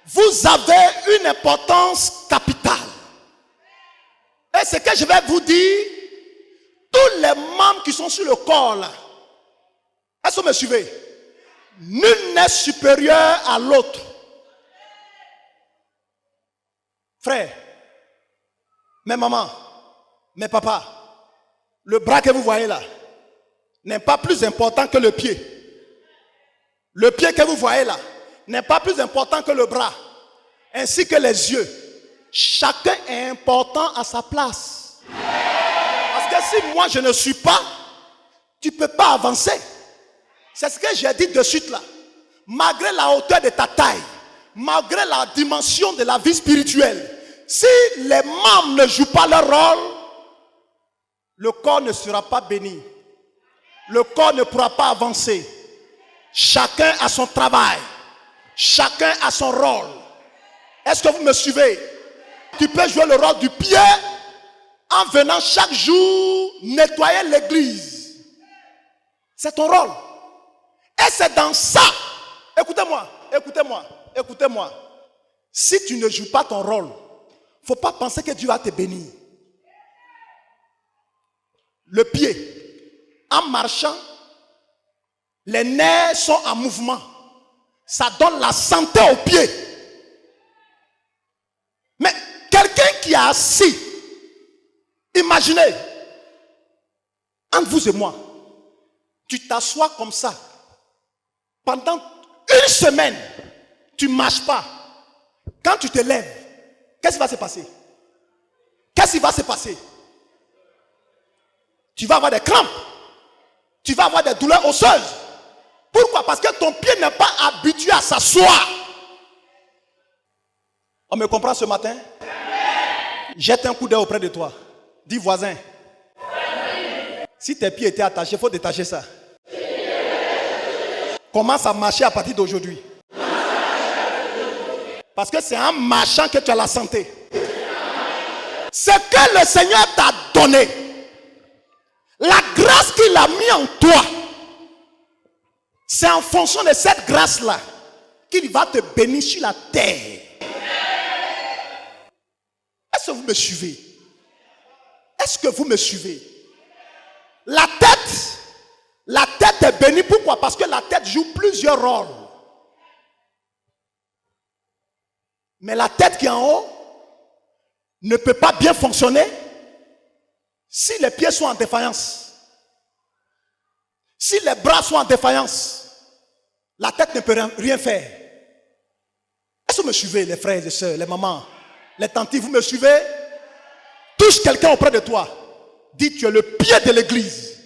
vous avez une importance capitale. Et ce que je vais vous dire, tous les membres qui sont sur le corps là, est-ce que vous me suivez? Nul n'est supérieur à l'autre. Frère, mes mamans, mes papas, le bras que vous voyez là n'est pas plus important que le pied. Le pied que vous voyez là n'est pas plus important que le bras, ainsi que les yeux. Chacun est important à sa place. Parce que si moi je ne suis pas, tu ne peux pas avancer. C'est ce que j'ai dit de suite là. Malgré la hauteur de ta taille, malgré la dimension de la vie spirituelle, si les membres ne jouent pas leur rôle, le corps ne sera pas béni. Le corps ne pourra pas avancer. Chacun a son travail. Chacun a son rôle. Est-ce que vous me suivez? Tu peux jouer le rôle du pied en venant chaque jour nettoyer l'église. C'est ton rôle. Et c'est dans ça. Écoutez-moi. Si tu ne joues pas ton rôle, il ne faut pas penser que Dieu va te bénir. Le pied, en marchant, les nerfs sont en mouvement. Ça donne la santé au pied. Mais quelqu'un qui est assis, imaginez, entre vous et moi, tu t'assois comme ça. Pendant une semaine, tu ne marches pas. Quand tu te lèves, qu'est-ce qui va se passer? Qu'est-ce qui va se passer? Tu vas avoir des crampes. Tu vas avoir des douleurs osseuses. Pourquoi? Parce que ton pied n'est pas habitué à s'asseoir. On me comprend ce matin? Jette un coup d'œil auprès de toi. Dis voisin. Si tes pieds étaient attachés, il faut détacher ça. Commence à marcher à partir d'aujourd'hui. Parce que c'est en marchant que tu as la santé. Ce que le Seigneur t'a donné, la grâce qu'il a mis en toi, c'est en fonction de cette grâce-là qu'il va te bénir sur la terre. Est-ce que vous me suivez? Est-ce que vous me suivez? La tête est bénie. Pourquoi? Parce que la tête joue plusieurs rôles. Mais la tête qui est en haut ne peut pas bien fonctionner si les pieds sont en défaillance. Si les bras sont en défaillance, la tête ne peut rien faire. Est-ce que vous me suivez, les frères et les sœurs, les mamans, les tantes, vous me suivez? Touche quelqu'un auprès de toi. Dis, tu es le pied de l'église.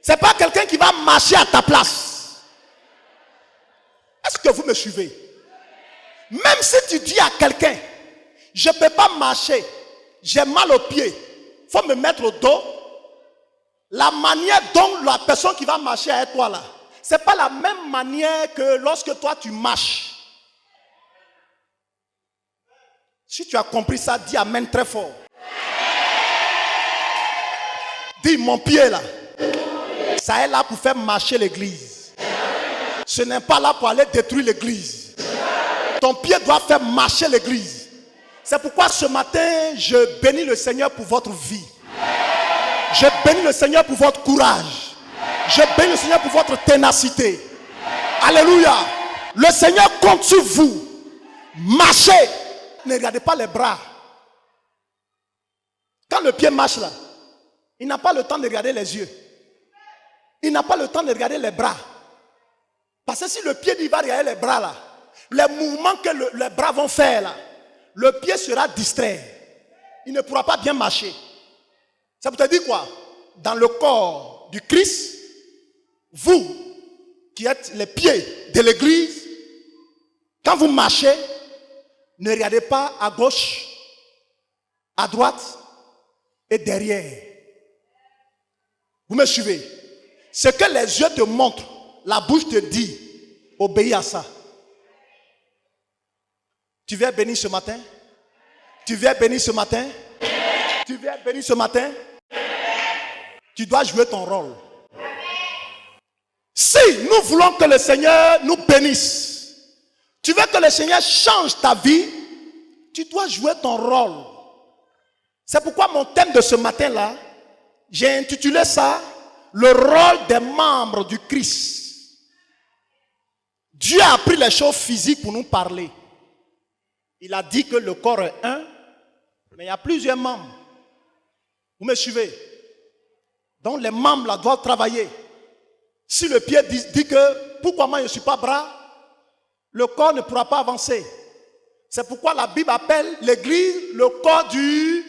Ce n'est pas quelqu'un qui va marcher à ta place. Est-ce que vous me suivez? Même si tu dis à quelqu'un, je ne peux pas marcher, j'ai mal aux pieds, il faut me mettre au dos. La manière dont la personne qui va marcher avec toi là, ce n'est pas la même manière que lorsque toi tu marches. Si tu as compris ça, dis amen très fort. Dis, mon pied là, ça est là pour faire marcher l'église. Ce n'est pas là pour aller détruire l'église. Ton pied doit faire marcher l'église. C'est pourquoi ce matin, je bénis le Seigneur pour votre vie. Je bénis le Seigneur pour votre courage. Je bénis le Seigneur pour votre ténacité. Alléluia. Le Seigneur compte sur vous. Marchez. Ne regardez pas les bras. Quand le pied marche là, il n'a pas le temps de regarder les yeux. Il n'a pas le temps de regarder les bras. Parce que si le pied il va regarder les bras là, les mouvements que les bras vont faire là, le pied sera distrait. Il ne pourra pas bien marcher. Ça vous te dit quoi? Dans le corps du Christ, vous qui êtes les pieds de l'église, quand vous marchez, ne regardez pas à gauche, à droite et derrière. Vous me suivez? Ce que les yeux te montrent, la bouche te dit, obéis à ça. Tu viens bénir ce matin? Tu viens bénir ce matin? Tu viens bénir ce matin? Tu dois jouer ton rôle. Si nous voulons que le Seigneur nous bénisse, Tu veux que le Seigneur change ta vie, tu dois jouer ton rôle. C'est pourquoi mon thème de ce matin-là, j'ai intitulé ça « Le rôle des membres du Christ ». Dieu a pris les choses physiques pour nous parler. Il a dit que le corps est un, mais il y a plusieurs membres. Vous me suivez? Donc les membres là doivent travailler. Si le pied dit que pourquoi moi je ne suis pas bras, le corps ne pourra pas avancer. C'est pourquoi la Bible appelle l'église le corps du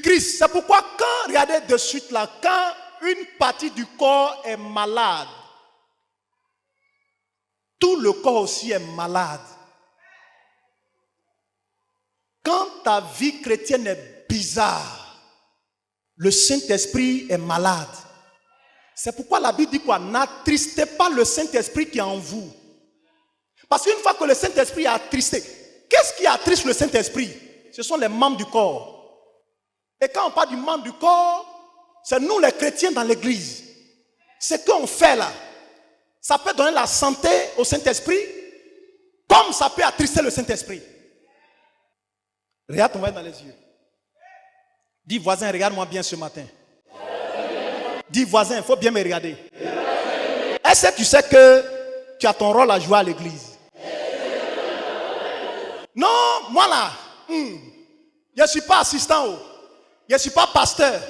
Christ. C'est pourquoi quand, regardez de suite là, quand une partie du corps est malade, tout le corps aussi est malade. Quand ta vie chrétienne est bizarre, le Saint-Esprit est malade. C'est pourquoi la Bible dit quoi? N'attristez pas le Saint-Esprit qui est en vous. Parce qu'une fois que le Saint-Esprit est attristé, qu'est-ce qui attriste le Saint-Esprit? Ce sont les membres du corps. Et quand on parle du membre du corps, c'est nous les chrétiens dans l'église. Ce qu'on fait là, ça peut donner la santé au Saint-Esprit, comme ça peut attrister le Saint-Esprit. Regarde ton voisin dans les yeux. Dis voisin, regarde-moi bien ce matin. Dis voisin, il faut bien me regarder. Est-ce que tu sais que tu as ton rôle à jouer à l'église? Non, moi là, je ne suis pas assistant, je ne suis pas pasteur.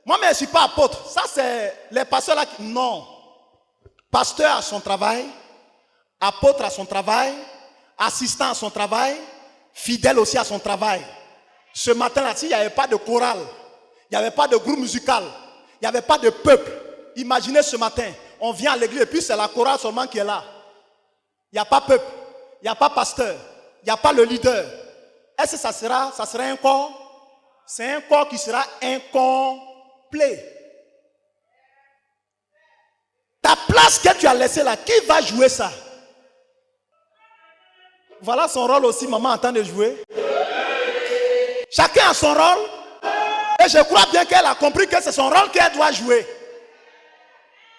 Moi-même, je ne suis pas apôtre. Ça, c'est les pasteurs là qui... Non. Pasteur a son travail, apôtre a son travail, assistant a son travail, fidèle aussi à son travail. Ce matin-là, s'il n'y avait pas de chorale, il n'y avait pas de groupe musical, il n'y avait pas de peuple. Imaginez ce matin, on vient à l'église et puis c'est la chorale seulement qui est là. Il n'y a pas peuple, il n'y a pas pasteur, il n'y a pas le leader. Est-ce que ça sera un corps? C'est un corps qui sera incomplet. Ta place que tu as laissée là, qui va jouer ça? Voilà son rôle aussi, maman entend de jouer. Chacun a son rôle. Et je crois bien qu'elle a compris que c'est son rôle qu'elle doit jouer.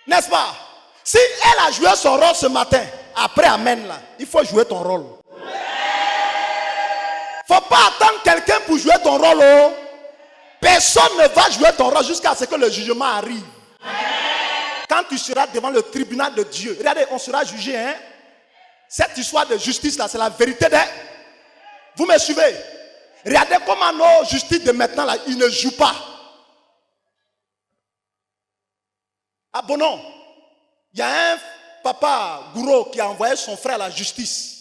N'est-ce pas? Si elle a joué son rôle ce matin, après amen là, il faut jouer ton rôle. Il ne faut pas attendre quelqu'un pour jouer ton rôle. Oh. Personne ne va jouer ton rôle jusqu'à ce que le jugement arrive. Quand tu seras devant le tribunal de Dieu, regardez, on sera jugé. Hein? Cette histoire de justice là, c'est la vérité. Vous me suivez? Regardez comment nos justices de maintenant là, ils ne jouent pas. Ah bon non? Il y a un papa gourou qui a envoyé son frère à la justice.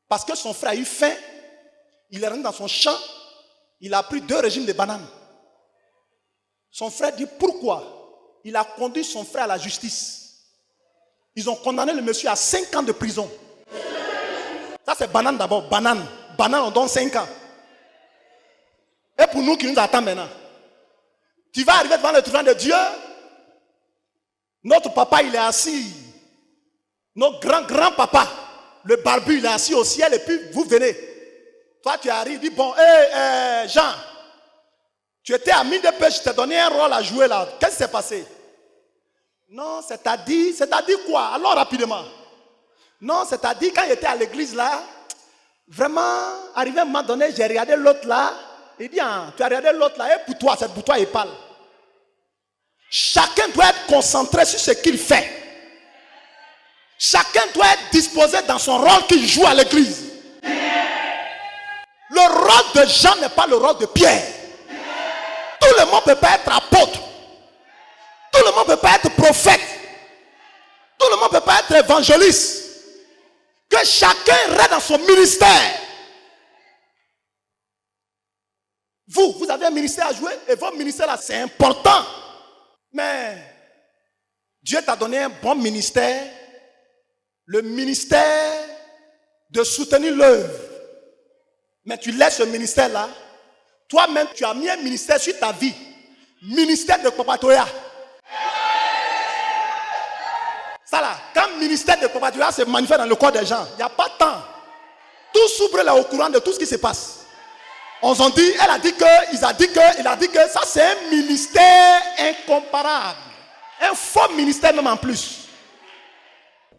Parce que son frère a eu faim. Il est rentré dans son champ. Il a pris 2 régimes de bananes. Son frère dit pourquoi? Il a conduit son frère à la justice. Ils ont condamné le monsieur à 5 ans de prison. Ça c'est banane d'abord. Banane, on donne 5 ans. Et pour nous qui nous attendons maintenant, tu vas arriver devant le tribunal de Dieu. Notre papa il est assis. Notre grand-papa, le barbu, il est assis au ciel et puis vous venez. Toi tu arrives, dis bon, Jean, tu étais ami de pêche, je t'ai donné un rôle à jouer là. Qu'est-ce qui s'est passé? Non, c'est-à-dire quoi? Alors rapidement. Non, c'est-à-dire quand il était à l'église là, vraiment, arrivé à un moment donné, j'ai regardé l'autre là. Il dit, tu as regardé l'autre là, et pour toi, c'est pour toi, il parle. Chacun doit être concentré sur ce qu'il fait. Chacun doit être disposé dans son rôle qu'il joue à l'église. Le rôle de Jean n'est pas le rôle de Pierre. Tout le monde ne peut pas être apôtre. Tout le monde ne peut pas être prophète. Tout le monde ne peut pas être évangéliste. Que chacun reste dans son ministère. Vous avez un ministère à jouer et votre ministère là, c'est important. Mais Dieu t'a donné un bon ministère. Le ministère de soutenir l'œuvre. Mais tu laisses ce ministère là. Toi-même, tu as mis un ministère sur ta vie. Ministère de Papatoya. Ça là, quand le ministère de Papatoya se manifeste dans le corps des gens, il n'y a pas de temps. Tout s'ouvre là au courant de tout ce qui se passe. On a dit, il a dit que ça c'est un ministère incomparable. Un faux ministère même en plus.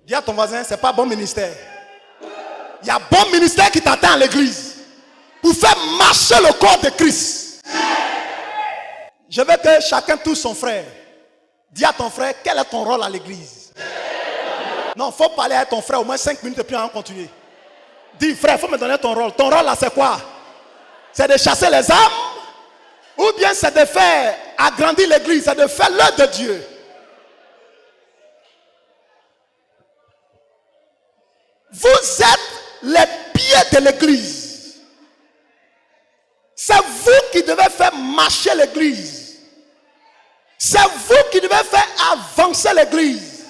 Dis à ton voisin, c'est pas bon ministère. Il y a bon ministère qui t'attend à l'église pour faire marcher le corps de Christ. Je veux que chacun touche son frère. Dis à ton frère, quel est ton rôle à l'église? Non, il faut parler à ton frère au moins 5 minutes et puis on va continuer. Dis, frère, il faut me donner ton rôle. Ton rôle là, c'est quoi? C'est de chasser les âmes? Ou bien c'est de faire agrandir l'église, c'est de faire l'œuvre de Dieu? Vous êtes les pieds de l'église. C'est vous qui devez faire marcher l'église. C'est vous qui devez faire avancer l'église.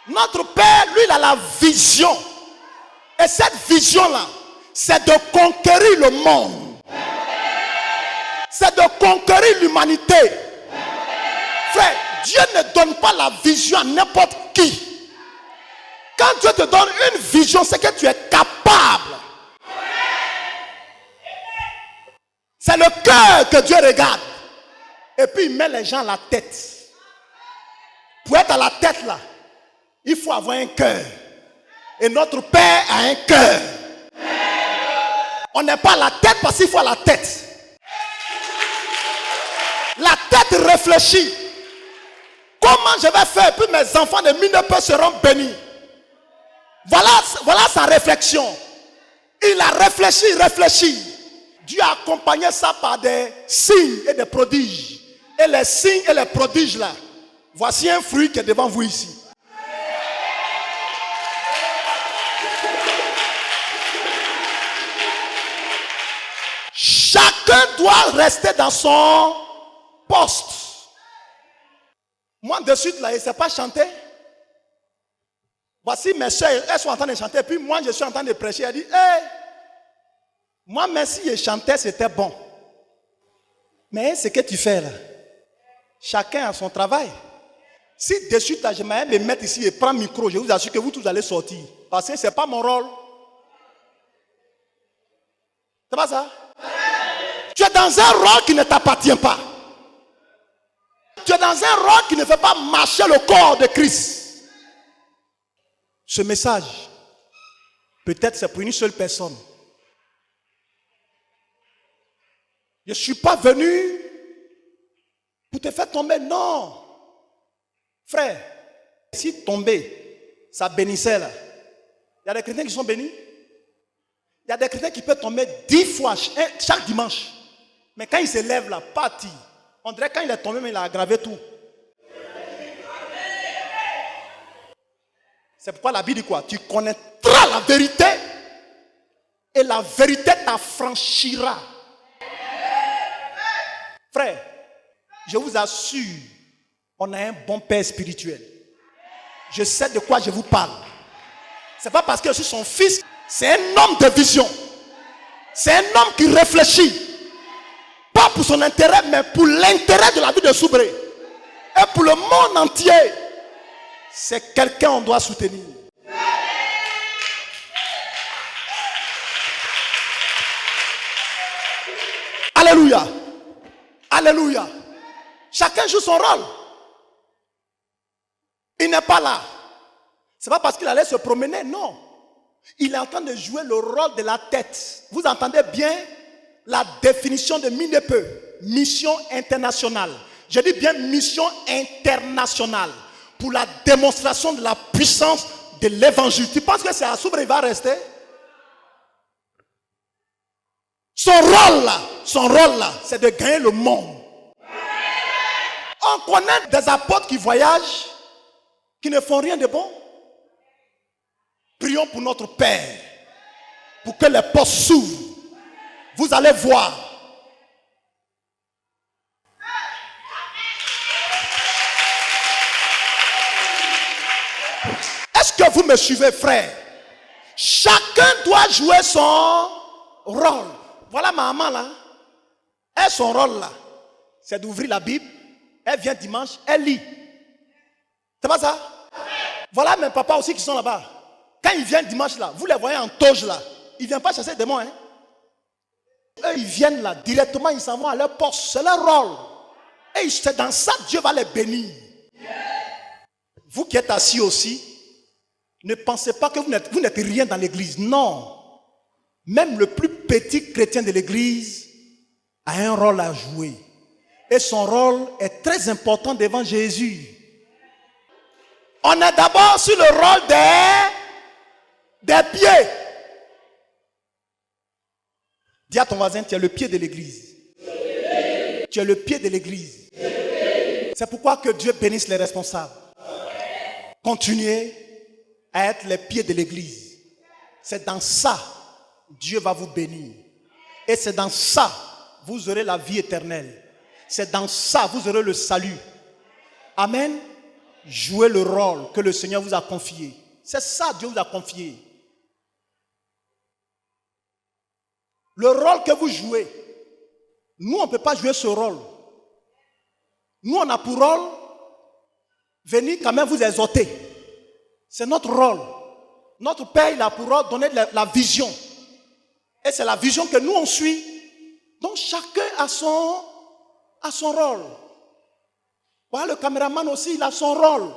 Notre Père, lui, il a la vision. Et cette vision-là, c'est de conquérir le monde. C'est de conquérir l'humanité. Frère, Dieu ne donne pas la vision à n'importe qui. Quand Dieu te donne une vision, c'est que tu es capable. C'est le cœur que Dieu regarde. Et puis il met les gens à la tête. Pour être à la tête là, il faut avoir un cœur. Et notre Père a un cœur. On n'est pas à la tête parce qu'il faut à la tête. La tête réfléchit. Comment je vais faire pour mes enfants de Minepeu seront bénis? Voilà sa réflexion. Il a réfléchi. Dieu a accompagné ça par des signes et des prodiges. Et les signes et les prodiges là, voici un fruit qui est devant vous ici. Chacun doit rester dans son poste. Moi de suite là, il ne sait pas chanter. Voici mes soeurs, elles sont en train de chanter. Puis moi, je suis en train de prêcher. Elle dit, hey, moi, même si je chantais, c'était bon. Mais ce que tu fais là, chacun a son travail. Si de suite, je vais me mettre ici et prendre le micro, je vous assure que vous tous allez sortir. Parce que ce n'est pas mon rôle. C'est pas ça? Tu es dans un rôle qui ne t'appartient pas. Tu es dans un rôle qui ne fait pas marcher le corps de Christ. Ce message, peut-être c'est pour une seule personne. Je ne suis pas venu pour te faire tomber, non. Frère, si tomber, ça bénissait là. Il y a des chrétiens qui sont bénis. Il y a des chrétiens qui peuvent tomber 10 fois chaque dimanche. Mais quand il se lève là, parti. On dirait quand il est tombé, mais il a aggravé tout. C'est pourquoi la Bible dit quoi? Tu connaîtras la vérité et la vérité t'affranchira. Frère, je vous assure, on a un bon père spirituel. Je sais de quoi je vous parle. C'est pas parce que je suis son fils, c'est un homme de vision. C'est un homme qui réfléchit. Pas pour son intérêt, mais pour l'intérêt de la vie de Soubré. Et pour le monde entier. C'est quelqu'un qu'on doit soutenir. Alléluia. Alléluia. Chacun joue son rôle. Il n'est pas là. Ce n'est pas parce qu'il allait se promener, non. Il est en train de jouer le rôle de la tête. Vous entendez bien la définition de Minepeu. Mission internationale. Je dis bien mission internationale. Pour la démonstration de la puissance de l'évangile. Tu penses que c'est à Soubré il va rester? Son rôle là, c'est de gagner le monde. On connaît des apôtres qui voyagent, qui ne font rien de bon. Prions pour notre Père, pour que les portes s'ouvrent. Vous allez voir. Est-ce que vous me suivez, frère? Chacun doit jouer son rôle. Voilà ma maman là. Et son rôle là, c'est d'ouvrir la Bible. Elle vient dimanche, elle lit. C'est pas ça? Voilà mes papas aussi qui sont là-bas. Quand ils viennent dimanche là, vous les voyez en toge là. Ils ne viennent pas chasser des démons. Hein? Eux, ils viennent là, directement, ils s'en vont à leur poste. C'est leur rôle. Et c'est dans ça que Dieu va les bénir. Vous qui êtes assis aussi, Ne pensez pas que vous n'êtes rien dans l'église. Non. Même le plus petit chrétien de l'église a un rôle à jouer. Et son rôle est très important devant Jésus. On est d'abord sur le rôle des pieds. Dis à ton voisin, tu es le pied de l'église. Tu es le pied de l'église. C'est pourquoi que Dieu bénisse les responsables. Continuez à être les pieds de l'église. C'est dans ça Dieu va vous bénir. Et c'est dans ça vous aurez la vie éternelle. C'est dans ça vous aurez le salut. Amen. Jouez le rôle que le Seigneur vous a confié. C'est ça Dieu vous a confié. Le rôle que vous jouez, nous on ne peut pas jouer ce rôle. Nous on a pour rôle venir quand même vous exhorter. C'est notre rôle. Notre Père il a pour rôle donner la vision. Et c'est la vision que nous on suit. Donc chacun a son rôle. Voilà, le caméraman aussi il a son rôle.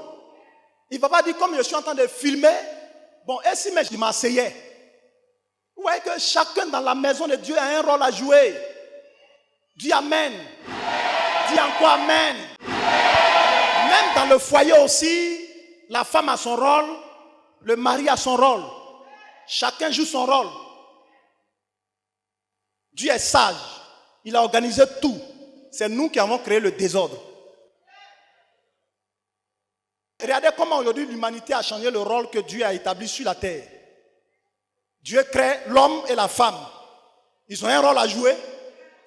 Il ne va pas dire comme je suis en train de filmer. Bon, et si je m'asseyais. Vous voyez que chacun dans la maison de Dieu a un rôle à jouer. Dis Amen. Dis encore Amen. Même dans le foyer aussi, la femme a son rôle, le mari a son rôle. Chacun joue son rôle. Dieu est sage. Il a organisé tout. C'est nous qui avons créé le désordre. Regardez comment aujourd'hui l'humanité a changé le rôle que Dieu a établi sur la terre. Dieu crée l'homme et la femme. Ils ont un rôle à jouer.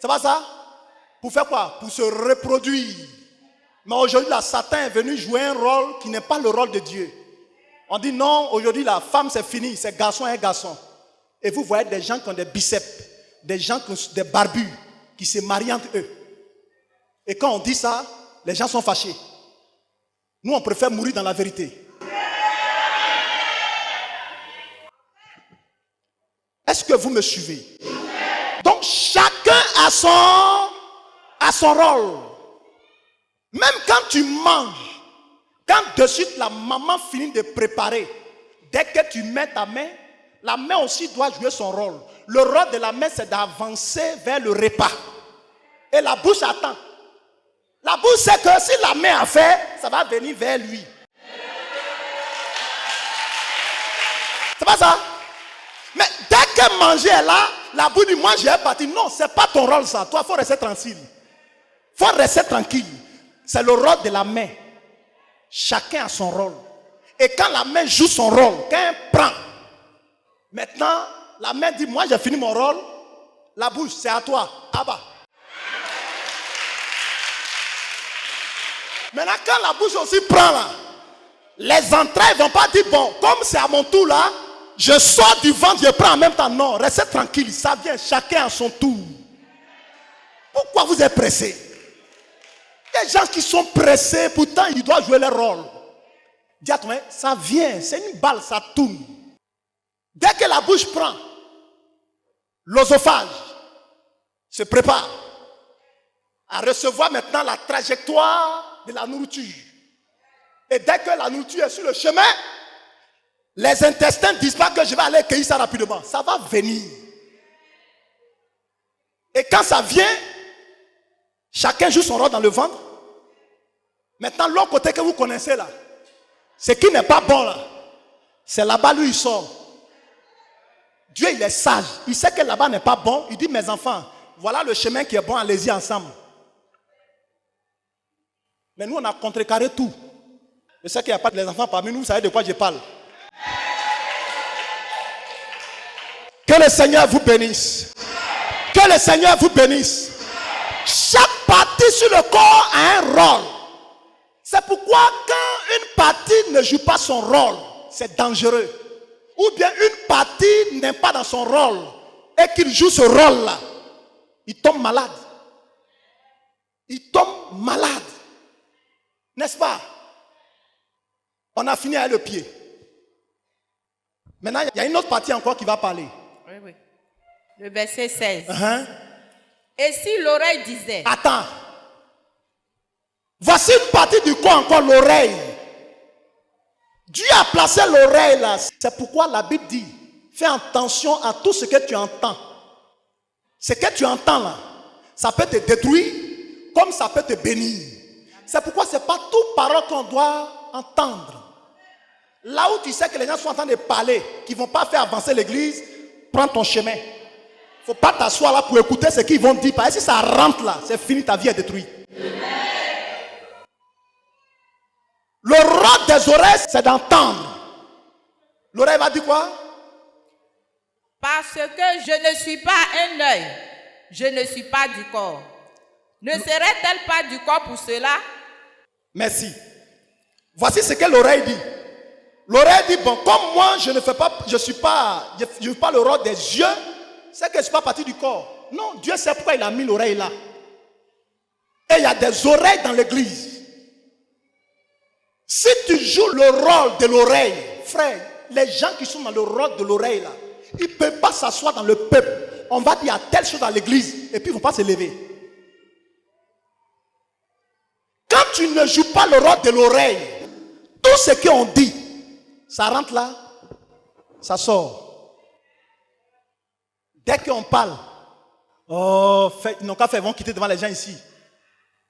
C'est pas ça? Pour faire quoi? Pour se reproduire. Mais aujourd'hui, la Satan est venu jouer un rôle qui n'est pas le rôle de Dieu. On dit non, aujourd'hui la femme c'est fini, c'est garçon et garçon. Et vous voyez des gens qui ont des biceps, des gens qui ont des barbus, qui se marient entre eux. Et quand on dit ça, les gens sont fâchés. Nous, on préfère mourir dans la vérité. Est-ce que vous me suivez? Donc, chacun a son rôle. Même quand tu manges, quand de suite la maman finit de préparer, dès que tu mets ta main, la main aussi doit jouer son rôle. Le rôle de la main, c'est d'avancer vers le repas. Et la bouche attend. La bouche sait que si la main a fait, ça va venir vers lui. C'est pas ça? Mais dès que manger est là, la bouche dit, moi j'ai parti. Non, c'est pas ton rôle ça. Toi, il faut rester tranquille. Il faut rester tranquille. C'est le rôle de la main. Chacun a son rôle. Et quand la main joue son rôle, quand elle prend, maintenant, la main dit, moi j'ai fini mon rôle. La bouche, c'est à toi. Abba. Maintenant, quand la bouche aussi prend là, les entrailles ne vont pas dire, bon, comme c'est à mon tour là, je sors du ventre, je prends en même temps. Non, restez tranquille, ça vient, chacun à son tour. Pourquoi vous êtes pressés? Il y a des gens qui sont pressés, pourtant ils doivent jouer leur rôle. Dis à toi, ça vient, c'est une balle, ça tourne. Dès que la bouche prend, l'œsophage se prépare à recevoir maintenant la trajectoire de la nourriture. Et dès que la nourriture est sur le chemin, les intestins ne disent pas que je vais aller cueillir ça rapidement. Ça va venir. Et quand ça vient, chacun joue son rôle dans le ventre. Maintenant, l'autre côté que vous connaissez là, ce qui n'est pas bon là, c'est là-bas lui il sort. Dieu il est sage. Il sait que là-bas n'est pas bon. Il dit, mes enfants, voilà le chemin qui est bon, allez-y ensemble. Mais nous, on a contrecarré tout. Je sais qu'il n'y a pas de les enfants parmi nous, vous savez de quoi je parle. Que le Seigneur vous bénisse. Que le Seigneur vous bénisse. Chaque partie sur le corps a un rôle. C'est pourquoi quand une partie ne joue pas son rôle, c'est dangereux. Ou bien une partie n'est pas dans son rôle et qu'il joue ce rôle-là, il tombe malade. Il tombe malade. N'est-ce pas? On a fini avec le pied. Maintenant, il y a une autre partie encore qui va parler. Oui, oui. Le verset 16. Et si l'oreille disait... Attends. Voici une partie du corps encore, l'oreille. Dieu a placé l'oreille là. C'est pourquoi la Bible dit, fais attention à tout ce que tu entends. Ce que tu entends là, ça peut te détruire comme ça peut te bénir. C'est pourquoi ce n'est pas toute parole qu'on doit entendre. Là où tu sais que les gens sont en train de parler, qui ne vont pas faire avancer l'église, prends ton chemin. Il ne faut pas t'asseoir là pour écouter ce qu'ils vont dire. Parce que si ça rentre là, c'est fini, ta vie est détruite. Le rôle des oreilles, c'est d'entendre. L'oreille va dire quoi? Parce que je ne suis pas un œil, je ne suis pas du corps. Ne serait-elle pas du corps pour cela? Merci. Voici ce que l'oreille dit. L'oreille dit, bon, comme moi, je ne suis pas le rôle des yeux, c'est que je ne suis pas partie du corps. Non, Dieu sait pourquoi il a mis l'oreille là. Et il y a des oreilles dans l'église. Si tu joues le rôle de l'oreille, frère, les gens qui sont dans le rôle de l'oreille là, ils ne peuvent pas s'asseoir dans le peuple. On va dire telle chose dans l'église et puis ils ne vont pas se lever. Quand tu ne joues pas le rôle de l'oreille, tout ce qu'on dit, ça rentre là, ça sort. Dès qu'on parle, ils n'ont qu'à faire, ils vont quitter devant les gens ici.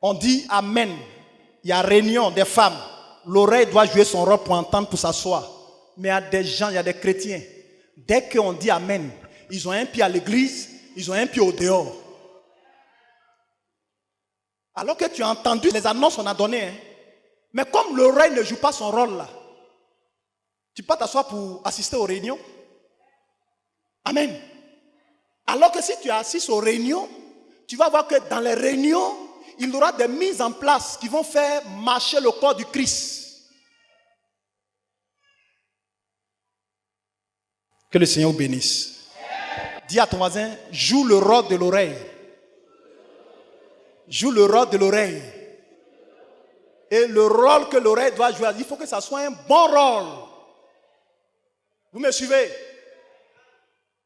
On dit Amen. Il y a réunion des femmes. L'oreille doit jouer son rôle pour entendre, pour s'asseoir. Mais il y a des gens, il y a des chrétiens. Dès qu'on dit Amen, ils ont un pied à l'église, ils ont un pied au dehors. Alors que tu as entendu les annonces qu'on a données. Mais comme l'oreille ne joue pas son rôle là, tu peux t'asseoir pour assister aux réunions. Amen. Alors que si tu assistes aux réunions, tu vas voir que dans les réunions, il y aura des mises en place qui vont faire marcher le corps du Christ. Que le Seigneur vous bénisse. Dis à ton voisin, joue le rôle de l'oreille. Joue le rôle de l'oreille. Et le rôle que l'oreille doit jouer, il faut que ça soit un bon rôle. Vous me suivez?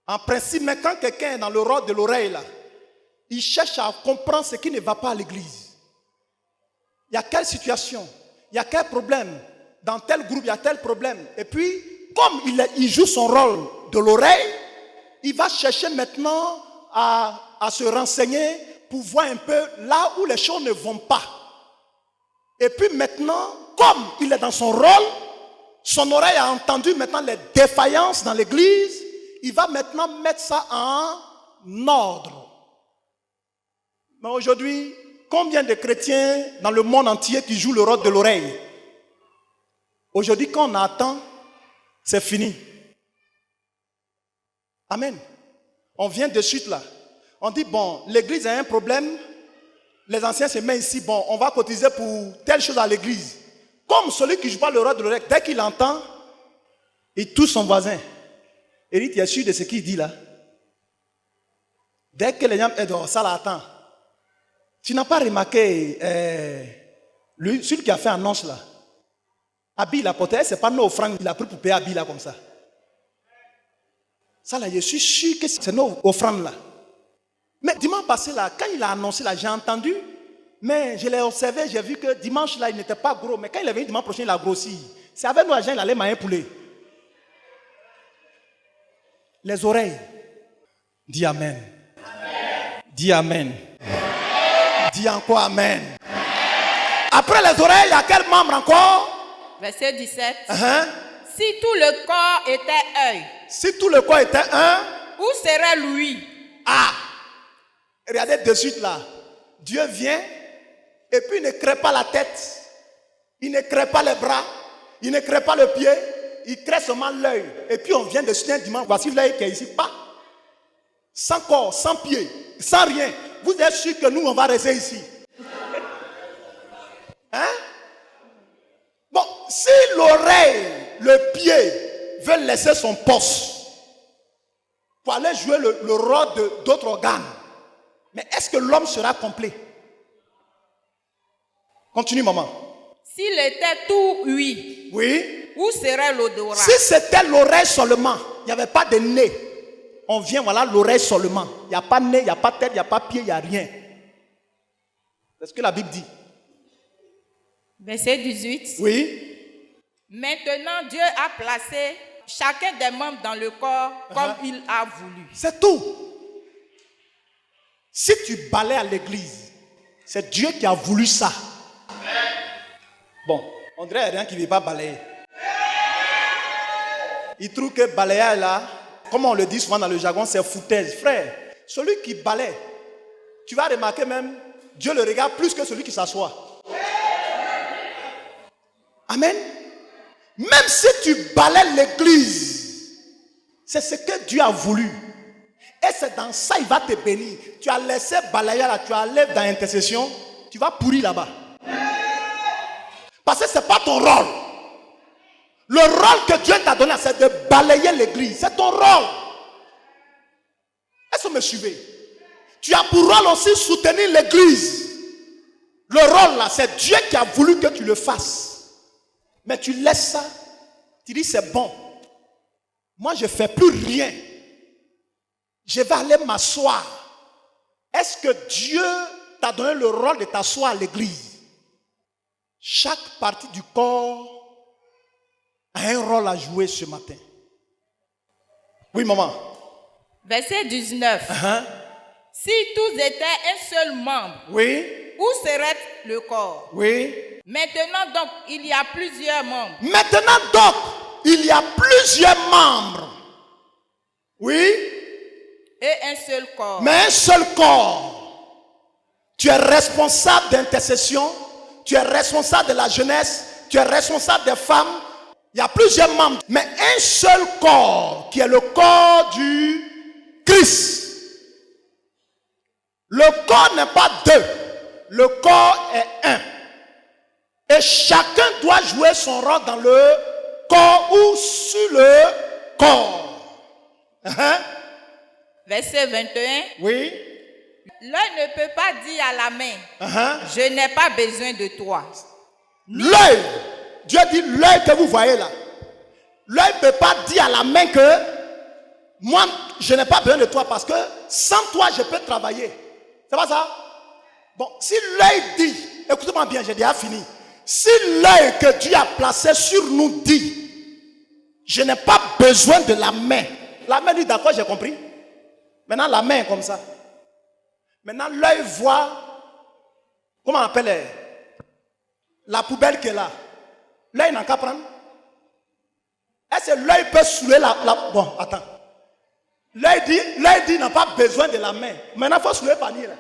En principe, mais quand quelqu'un est dans le rôle de l'oreille là, il cherche à comprendre ce qui ne va pas à l'église. Il y a quelle situation? Il y a quel problème? Dans tel groupe, il y a tel problème. Et puis, comme il joue son rôle de l'oreille, il va chercher maintenant à se renseigner pour voir un peu là où les choses ne vont pas. Et puis maintenant, comme il est dans son rôle, son oreille a entendu maintenant les défaillances dans l'église, il va maintenant mettre ça en ordre. Mais aujourd'hui, combien de chrétiens dans le monde entier qui jouent le rôle de l'oreille? Aujourd'hui, quand on attend, c'est fini. Amen. On vient de suite là. On dit, bon, l'église a un problème. Les anciens se mettent ici, bon, on va cotiser pour telle chose à l'église. Comme celui qui joue pas le rôle de l'oreille, dès qu'il entend, il touche son voisin. Et il dit, tu es sûr de ce qu'il dit là? Dès que les gens sont ça l'attend. Tu n'as pas remarqué, celui qui a fait annonce là, Abi l'a porté, c'est pas nos offrandes, il a pris pour payer Abi là comme ça. Ça là, je suis sûr que c'est nos offrandes là. Mais dimanche passé là, quand il a annoncé là, j'ai entendu, mais je l'ai observé, j'ai vu que dimanche là, il n'était pas gros, mais quand il est venu dimanche prochain, il a grossi. C'est avec nous, il allait manger un poulet. Les oreilles. Dis Amen. Amen. Dis Amen. Amen. Dis encore Amen. Amen. Après les oreilles, il y a quel membre encore? Verset 17. Si tout le corps était œil. Si tout le corps était un. Où serait l'ouïe? Ah! Regardez de suite là. Dieu vient et puis il ne crée pas la tête. Il ne crée pas les bras. Il ne crée pas le pied. Il crée seulement l'œil. Et puis on vient de suite un dimanche. Voici l'œil qui est ici. Pas. Sans corps, sans pied, sans rien. Vous êtes sûr que nous on va rester ici? Hein? Bon, si l'oreille, le pied veut laisser son poste pour aller jouer le rôle d'autres organes, mais est-ce que l'homme sera complet? Continue, maman. S'il était tout oui. Oui. Où serait l'odorat? Si c'était l'oreille seulement, il n'y avait pas de nez. On vient, voilà l'oreille seulement. Il n'y a pas de nez, il n'y a pas de tête, il n'y a pas de pied, il n'y a rien. C'est ce que la Bible dit. Verset 18. Oui. Maintenant, Dieu a placé chacun des membres dans le corps comme il a voulu. C'est tout. Si tu balais à l'église, c'est Dieu qui a voulu ça. Bon, on dirait rien qui ne veut pas balayer. Il trouve que balayer là, comme on le dit souvent dans le jargon, c'est foutaise. Frère, celui qui balaye, tu vas remarquer même, Dieu le regarde plus que celui qui s'assoit. Amen. Même si tu balayes l'église, c'est ce que Dieu a voulu. Et c'est dans ça il va te bénir. Tu as laissé balayer là, tu as allé dans l'intercession, tu vas pourrir là-bas. Parce que ce n'est pas ton rôle. Le rôle que Dieu t'a donné, c'est de balayer l'église. C'est ton rôle. Est-ce que vous me suivez? Tu as pour rôle aussi soutenir l'église. Le rôle là, c'est Dieu qui a voulu que tu le fasses. Mais tu laisses ça. Tu dis c'est bon. Moi je ne fais plus rien. Je vais aller m'asseoir. Est-ce que Dieu t'a donné le rôle de t'asseoir à l'église? Chaque partie du corps a un rôle à jouer ce matin. Oui, maman. Verset 19. Si tous étaient un seul membre, Oui. où serait le corps? Oui. Maintenant donc, il y a plusieurs membres. Maintenant donc, il y a plusieurs membres. Oui. Et un seul corps. Mais un seul corps. Tu es responsable d'intercession. Tu es responsable de la jeunesse. Tu es responsable des femmes. Il y a plusieurs membres. Mais un seul corps qui est le corps du Christ. Le corps n'est pas deux. Le corps est un. Et chacun doit jouer son rôle dans le corps ou sur le corps. Verset 21. Oui. L'œil ne peut pas dire à la main, je n'ai pas besoin de toi. L'œil, Dieu dit l'œil que vous voyez là. L'œil ne peut pas dire à la main que moi, je n'ai pas besoin de toi parce que sans toi, je peux travailler. C'est pas ça? Bon, si l'œil dit, écoutez-moi bien, j'ai déjà fini. Si l'œil que Dieu a placé sur nous dit, je n'ai pas besoin de la main. La main dit d'accord, j'ai compris. Maintenant, la main est comme ça. Maintenant, l'œil voit, comment on appelle la poubelle qui est là. L'œil n'a qu'à prendre. Est-ce que l'œil peut soulever la... Bon, attends. L'œil dit n'a pas besoin de la main. Maintenant, il faut soulever le panier là.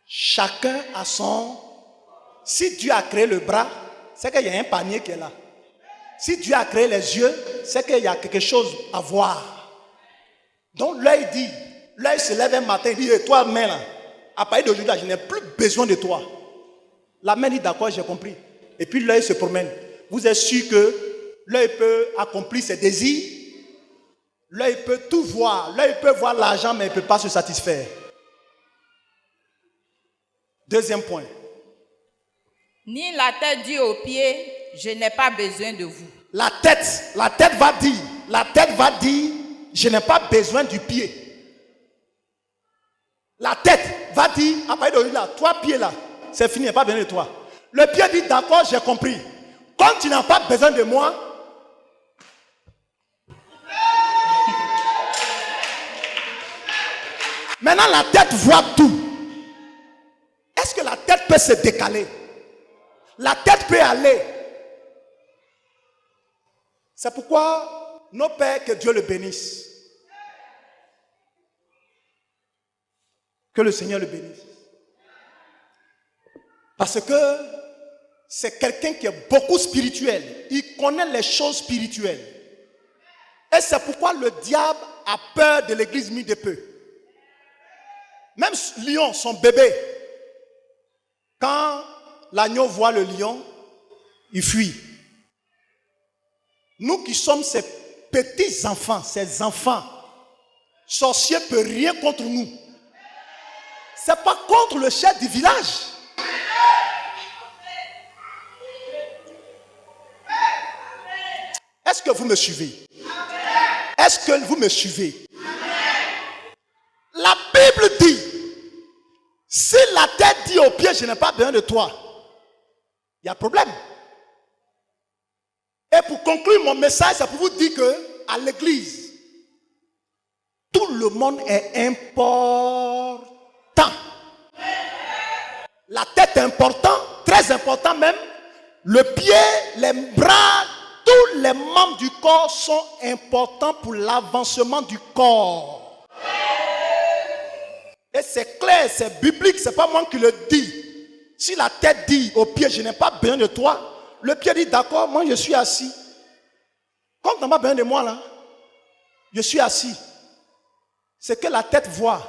Chacun a son... Si Dieu a créé le bras, c'est qu'il y a un panier qui est là. Si Dieu a créé les yeux, c'est qu'il y a quelque chose à voir. Donc l'œil dit, l'œil se lève un matin, il dit, toi main là, à partir d'aujourd'hui, je n'ai plus besoin de toi. La main dit, d'accord, j'ai compris. Et puis l'œil se promène. Vous êtes sûr que l'œil peut accomplir ses désirs? L'œil peut tout voir. L'œil peut voir l'argent, mais il ne peut pas se satisfaire. Deuxième point. Ni la tête dit aux pieds, je n'ai pas besoin de vous. La tête va dire, je n'ai pas besoin du pied. La tête va dire, à partir de là, toi pied là, c'est fini, il n'y a pas besoin de toi. Le pied dit, d'accord, j'ai compris. Quand tu n'as pas besoin de moi, maintenant la tête voit tout. Est-ce que la tête peut se décaler? La tête peut aller. C'est pourquoi nos pères, que Dieu le bénisse. Que le Seigneur le bénisse. Parce que c'est quelqu'un qui est beaucoup spirituel. Il connaît les choses spirituelles. Et c'est pourquoi le diable a peur de l'église mis de peu. Même lion, son bébé, quand l'agneau voit le lion, il fuit. Nous qui sommes ces petits enfants, ces enfants, sorcier ne peut rien contre nous. Ce n'est pas contre le chef du village. Est-ce que vous me suivez? Est-ce que vous me suivez? La Bible dit, si la tête dit au pied, je n'ai pas besoin de toi, il y a problème. Et pour conclure mon message, c'est pour vous dire que à l'église, tout le monde est important. La tête est importante, très important même. Le pied, les bras, tous les membres du corps sont importants pour l'avancement du corps. Et c'est clair, c'est biblique, c'est pas moi qui le dis. Si la tête dit au pied, je n'ai pas besoin de toi, le pied dit d'accord, moi je suis assis. Comme tu n'as pas besoin de moi là, je suis assis. Ce que la tête voit,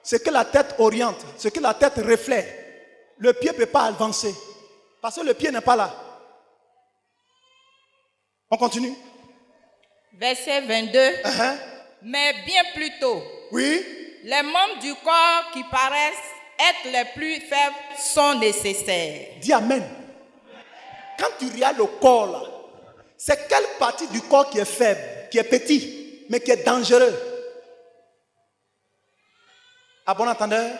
ce que la tête oriente, ce que la tête reflète, le pied ne peut pas avancer. Parce que le pied n'est pas là. On continue. Verset 22. Mais bien plus tôt, Oui. les membres du corps qui paraissent être les plus faibles sont nécessaires. Dis amen. Quand tu regardes le corps là, c'est quelle partie du corps qui est faible, qui est petit, mais qui est dangereux? À bon entendeur,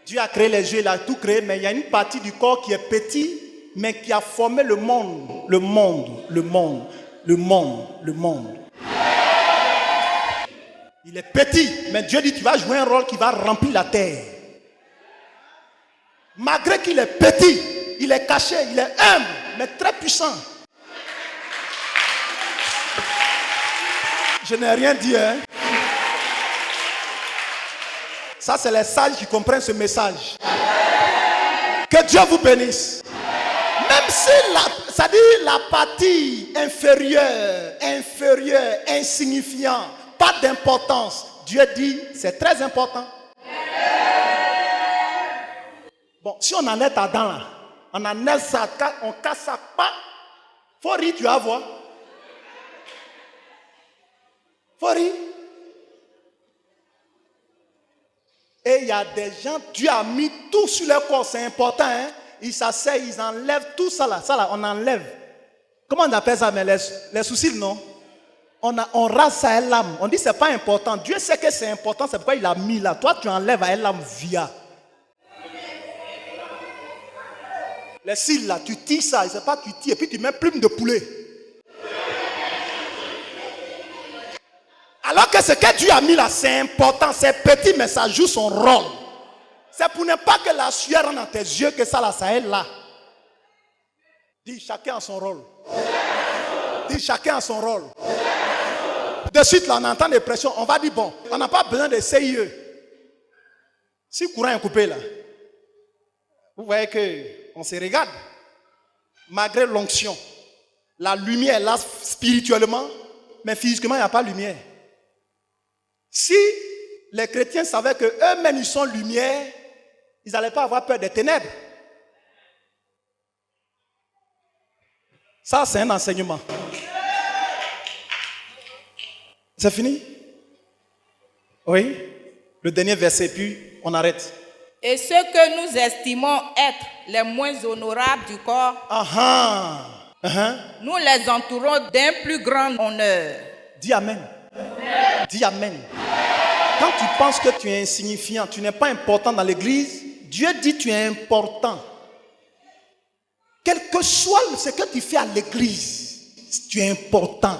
Dieu a créé les yeux, il a tout créé, mais il y a une partie du corps qui est petit, mais qui a formé le monde. Le monde, le monde, le monde, le monde. Il est petit, mais Dieu dit tu vas jouer un rôle qui va remplir la terre. Malgré qu'il est petit, il est caché, il est humble, mais très puissant. Je n'ai rien dit, hein. Ça, c'est les sages qui comprennent ce message. Que Dieu vous bénisse. Même si ça dit la partie inférieure, insignifiant, pas d'importance, Dieu dit c'est très important. Bon, si on enlève ta dent là, on enlève ça, on casse ça, pas. Faut rire, tu vas voir. Faut rire. Et il y a des gens, Dieu a mis tout sur leur corps, c'est important, hein. Ils s'asseyent, ils enlèvent tout ça là, on enlève. Comment on appelle ça, mais les soucis, non? On rase ça à l'âme. On dit c'est pas important. Dieu sait que c'est important, c'est pourquoi il l'a mis là. Toi, tu enlèves à l'âme via. Les cils là, tu tires ça, c'est pas tu tires, et puis tu mets plume de poulet. Alors que ce que Dieu a mis là, c'est important, c'est petit, mais ça joue son rôle. C'est pour ne pas que la sueur rentre dans tes yeux que ça là, ça est là. Dis, chacun a son rôle. Dis, chacun a son rôle. De suite là, on entend des pressions, on va dire bon, on n'a pas besoin de CIE. Si le courant est coupé là, vous voyez qu'on se regarde. Malgré l'onction, la lumière est là spirituellement, mais physiquement il n'y a pas de lumière. Si les chrétiens savaient qu'eux-mêmes ils sont lumière, ils n'allaient pas avoir peur des ténèbres. Ça, c'est un enseignement. C'est fini? Oui? Le dernier verset, puis on arrête. Et ceux que nous estimons être les moins honorables du corps, nous les entourons d'un plus grand honneur. Dis amen. Dis amen. Quand tu penses que tu es insignifiant, tu n'es pas important dans l'église, Dieu dit tu es important. Quel que soit ce que tu fais à l'église, tu es important.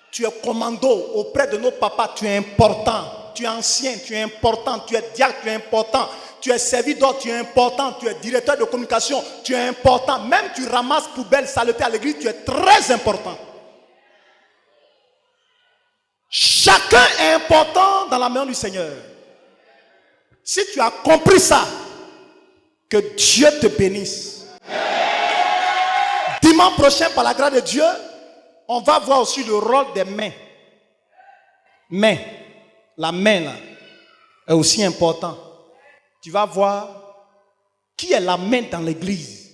Tu es commando auprès de nos papas, tu es important. Tu es ancien, tu es important. Tu es diacre, tu es important. Tu es serviteur, tu es important. Tu es directeur de communication, tu es important. Même tu ramasses poubelle, saleté à l'église, tu es très important. Chacun est important dans la main du Seigneur. Si tu as compris ça, que Dieu te bénisse. Dimanche prochain, par la grâce de Dieu, on va voir aussi le rôle des mains. Main, la main là, est aussi important. Tu vas voir qui est la main dans l'église.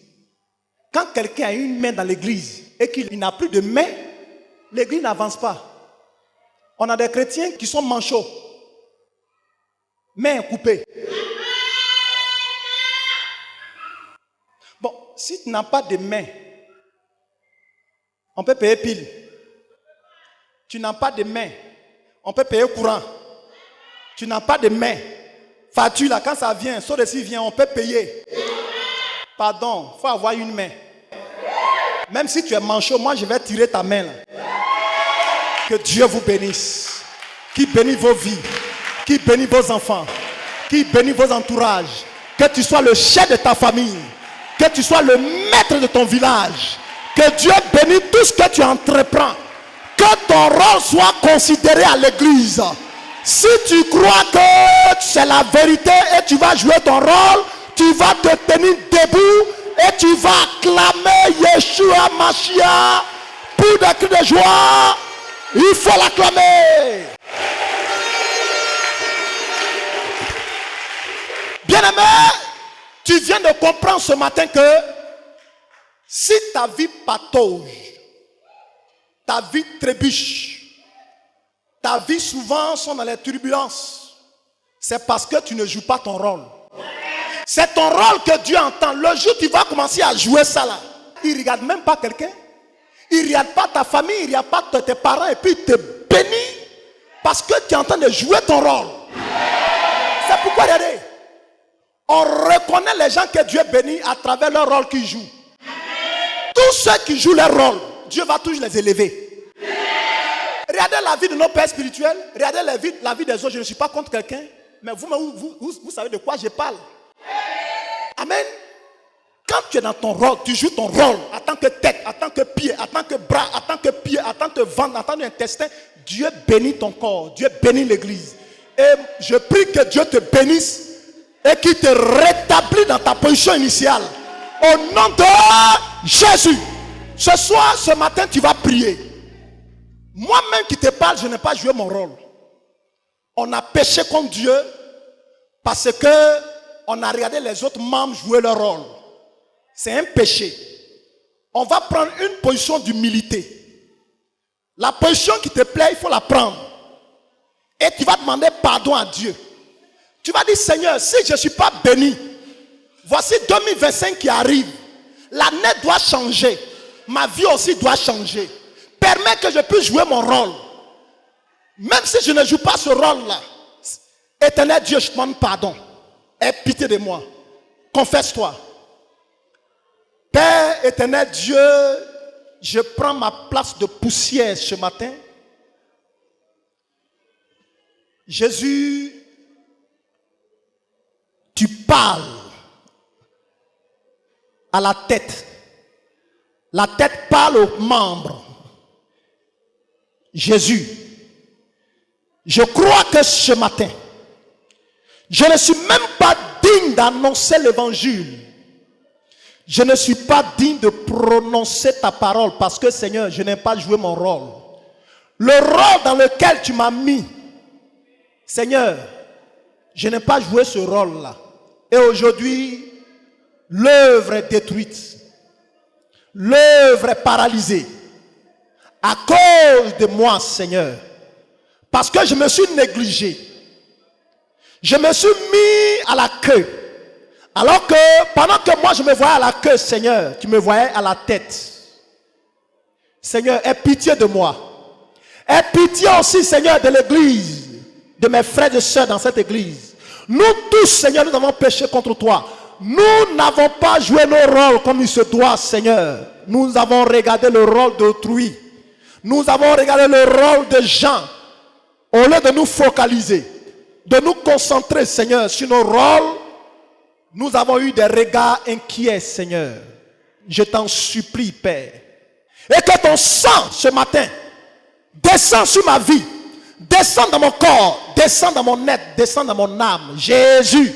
Quand quelqu'un a une main dans l'église et qu'il n'a plus de main, l'église n'avance pas. On a des chrétiens qui sont manchots, mains coupées. Bon, si tu n'as pas de main, on peut payer pile. Tu n'as pas de main, on peut payer courant. Tu n'as pas de main, facture là, quand ça vient, saut de ci vient, on peut payer. Pardon, il faut avoir une main. Même si tu es manchot, moi je vais tirer ta main là. Que Dieu vous bénisse. Qui bénit vos vies. Qui bénit vos enfants. Qui bénit vos entourages. Que tu sois le chef de ta famille. Que tu sois le maître de ton village. Que Dieu bénisse tout ce que tu entreprends. Que ton rôle soit considéré à l'église. Si tu crois que c'est la vérité et tu vas jouer ton rôle, tu vas te tenir debout et tu vas acclamer Yeshua Mashiach pour des cris de joie. Il faut l'acclamer. Bien-aimé, tu viens de comprendre ce matin que si ta vie patauge, ta vie trébuche, ta vie souvent sont dans les turbulences, c'est parce que tu ne joues pas ton rôle. C'est ton rôle que Dieu entend. Le jour où tu vas commencer à jouer ça là, il ne regarde même pas quelqu'un. Il ne regarde pas ta famille, il ne regarde pas tes parents et puis il te bénit parce que tu es en train de jouer ton rôle. C'est pourquoi, regardez, on reconnaît les gens que Dieu bénit à travers leur rôle qu'ils jouent. Tous ceux qui jouent leur rôle, Dieu va toujours les élever. Regardez la vie de nos pères spirituels, regardez la vie des autres. Je ne suis pas contre quelqu'un, mais vous savez de quoi je parle. Amen. Quand tu es dans ton rôle, tu joues ton rôle en tant que tête, en tant que pied, en tant que bras, en tant que pied, en tant que ventre, en tant qu'intestin. Dieu bénit ton corps, Dieu bénit l'église. Et je prie que Dieu te bénisse et qu'il te rétablisse dans ta position initiale. Au nom de Jésus. Ce soir, ce matin, tu vas prier. Moi-même qui te parle, je n'ai pas joué mon rôle. On a péché contre Dieu parce que on a regardé les autres membres jouer leur rôle. C'est un péché. On va prendre une position d'humilité. La position qui te plaît, il faut la prendre. Et tu vas demander pardon à Dieu. Tu vas dire, Seigneur, si je ne suis pas béni, voici 2025 qui arrive. L'année doit changer. Ma vie aussi doit changer. Permets que je puisse jouer mon rôle. Même si je ne joue pas ce rôle-là. Éternel Dieu, je te demande pardon. Aie pitié de moi. Confesse-toi. Père éternel Dieu, je prends ma place de poussière ce matin. Jésus, tu parles à la tête. La tête parle aux membres. Jésus, je crois que ce matin, je ne suis même pas digne d'annoncer l'évangile. Je ne suis pas digne de prononcer ta parole parce que Seigneur, je n'ai pas joué mon rôle. Le rôle dans lequel tu m'as mis, Seigneur, je n'ai pas joué ce rôle-là. Et aujourd'hui, l'œuvre est détruite. L'œuvre est paralysée. À cause de moi, Seigneur. Parce que je me suis négligé. Je me suis mis à la queue. Alors que pendant que moi je me voyais à la queue, Seigneur, tu me voyais à la tête. Seigneur, aie pitié de moi. Aie pitié aussi, Seigneur, de l'église, de mes frères et sœurs dans cette église. Nous tous, Seigneur, nous avons péché contre toi. Nous n'avons pas joué nos rôles comme il se doit, Seigneur. Nous avons regardé le rôle d'autrui. Nous avons regardé le rôle de gens. Au lieu de nous focaliser, de nous concentrer, Seigneur, sur nos rôles, nous avons eu des regards inquiets, Seigneur. Je t'en supplie, Père. Et que ton sang, ce matin, descend sur ma vie, descend dans mon corps, descend dans mon être, descend dans mon âme. Jésus,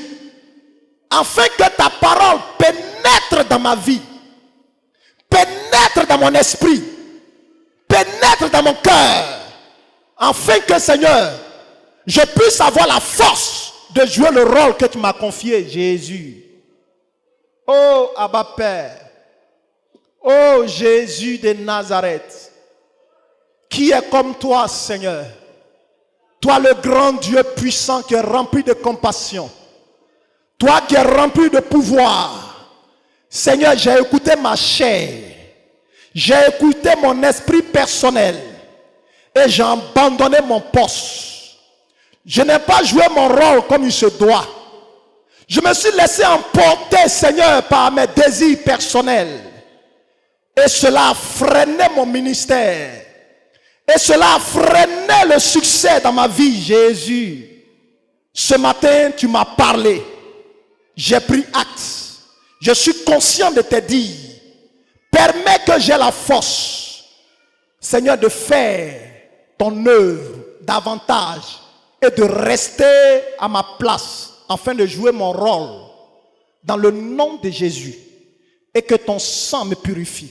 afin que ta parole pénètre dans ma vie, pénètre dans mon esprit, pénètre dans mon cœur, afin que, Seigneur, je puisse avoir la force de jouer le rôle que tu m'as confié, Jésus. Oh, Abba Père. Oh, Jésus de Nazareth. Qui est comme toi, Seigneur? Toi, le grand Dieu puissant qui est rempli de compassion. Toi qui es rempli de pouvoir. Seigneur, j'ai écouté ma chair. J'ai écouté mon esprit personnel. Et j'ai abandonné mon poste. Je n'ai pas joué mon rôle comme il se doit. Je me suis laissé emporter, Seigneur, par mes désirs personnels. Et cela a freiné mon ministère. Et cela a freiné le succès dans ma vie, Jésus. Ce matin, tu m'as parlé. J'ai pris acte. Je suis conscient de tes dires. Permets que j'ai la force, Seigneur, de faire ton œuvre davantage et de rester à ma place afin de jouer mon rôle dans le nom de Jésus et que ton sang me purifie.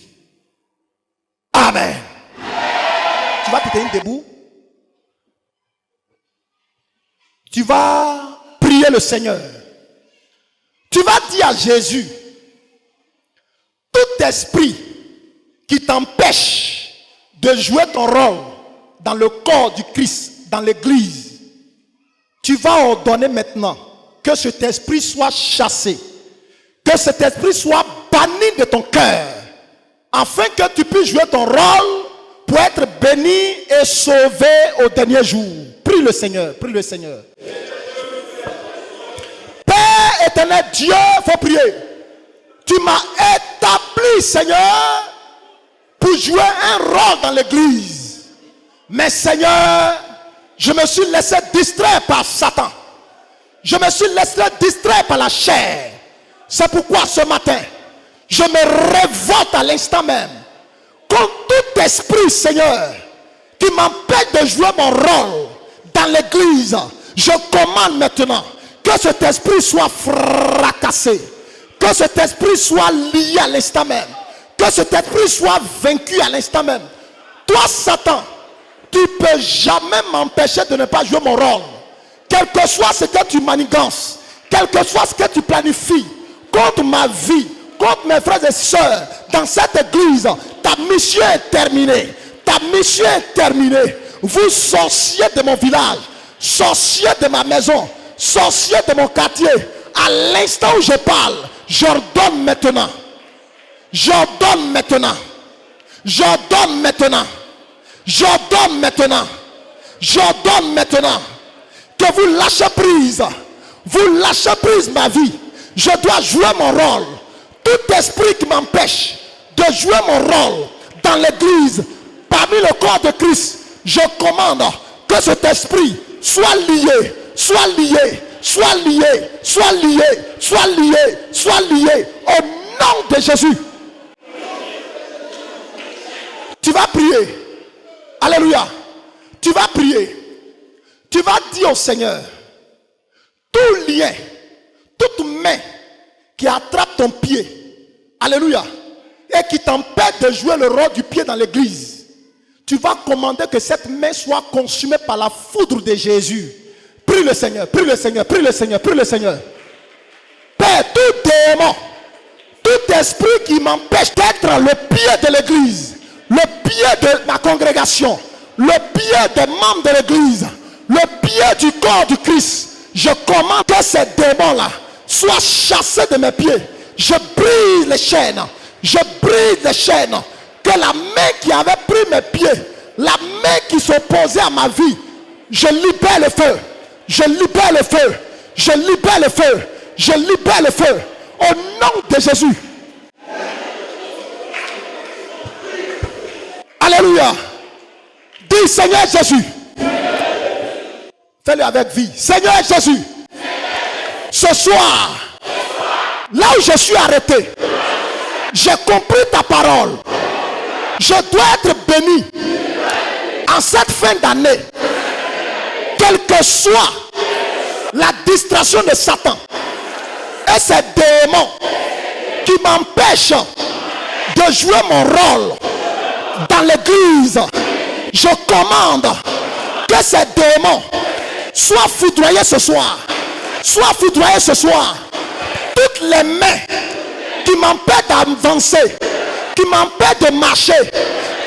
Amen. Tu vas te tenir debout. Tu vas prier le Seigneur. Tu vas dire à Jésus, tout esprit qui t'empêche de jouer ton rôle dans le corps du Christ, dans l'église, tu vas ordonner maintenant que cet esprit soit chassé, que cet esprit soit banni de ton cœur, afin que tu puisses jouer ton rôle pour être béni et sauvé au dernier jour. Prie le Seigneur, prie le Seigneur. Père éternel Dieu, il faut prier. Tu m'as établi, Seigneur, pour jouer un rôle dans l'église. Mais Seigneur, je me suis laissé distraire par Satan. Je me suis laissé distraire par la chair. C'est pourquoi ce matin, je me révolte à l'instant même contre tout esprit, Seigneur, qui m'empêche de jouer mon rôle dans l'église. Je commande maintenant que cet esprit soit fracassé, que cet esprit soit lié à l'instant même, que cet esprit soit vaincu à l'instant même. Toi, Satan, tu ne peux jamais m'empêcher de ne pas jouer mon rôle. Quel que soit ce que tu manigances, quel que soit ce que tu planifies contre ma vie, contre mes frères et sœurs dans cette église, ta mission est terminée. Ta mission est terminée. Vous sorciers de mon village, sorciers de ma maison, sorciers de mon quartier, à l'instant où je parle, j'ordonne maintenant. J'ordonne maintenant. J'ordonne maintenant. J'ordonne maintenant. J'ordonne maintenant que vous lâchez prise. Vous lâchez prise ma vie. Je dois jouer mon rôle. Tout esprit qui m'empêche de jouer mon rôle dans l'église, parmi le corps de Christ, je commande que cet esprit soit lié, soit lié, soit lié, soit lié, soit lié, soit lié au nom de Jésus. Tu vas prier. Alléluia. Tu vas prier. Tu vas dire au Seigneur, tout lien, toute main qui attrape ton pied, alléluia, et qui t'empêche de jouer le rôle du pied dans l'église, tu vas commander que cette main soit consumée par la foudre de Jésus. Prie le Seigneur, prie le Seigneur, prie le Seigneur, prie le Seigneur. Père, tout démon, tout esprit qui m'empêche d'être le pied de l'église, le pied de ma congrégation, le pied des membres de l'église, le pied du corps du Christ, je commande que ces démons-là soient chassés de mes pieds. Je brise les chaînes. Je brise les chaînes. Que la main qui avait pris mes pieds, la main qui s'opposait à ma vie, je libère le feu. Je libère le feu. Je libère le feu. Je libère le feu. Au nom de Jésus. Alléluia. Dis Seigneur Jésus. Fais-le avec vie. Seigneur Jésus. Ce soir, là où je suis arrêté, j'ai compris ta parole. Je dois être béni en cette fin d'année. Quelle que soit la distraction de Satan et ces démons qui m'empêchent de jouer mon rôle dans l'église, je commande que ces démons soient foudroyés ce soir. Sois foudroyé ce soir. Toutes les mains qui m'empêchent d'avancer, qui m'empêchent de marcher,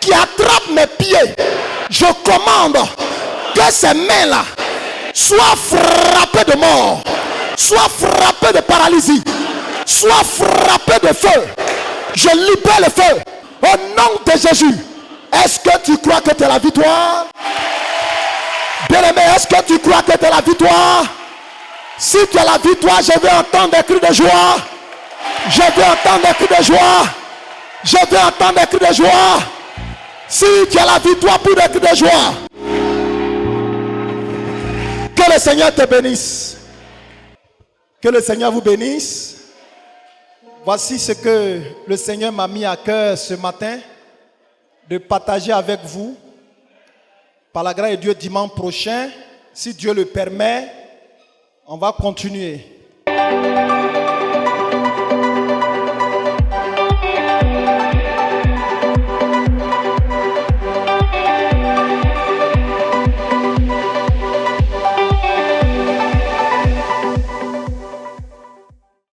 qui attrapent mes pieds, je commande que ces mains-là soient frappées de mort, soient frappées de paralysie, soient frappées de feu. Je libère le feu au nom de Jésus. Est-ce que tu crois que tu as la victoire? Bien-aimé, est-ce que tu crois que tu as la victoire? Si tu as la victoire, je veux entendre des cris de joie. Je veux entendre des cris de joie. Je veux entendre des cris de joie. Si tu as la victoire pour des cris de joie. Que le Seigneur te bénisse. Que le Seigneur vous bénisse. Voici ce que le Seigneur m'a mis à cœur ce matin de partager avec vous. Par la grâce de Dieu, dimanche prochain, si Dieu le permet, on va continuer.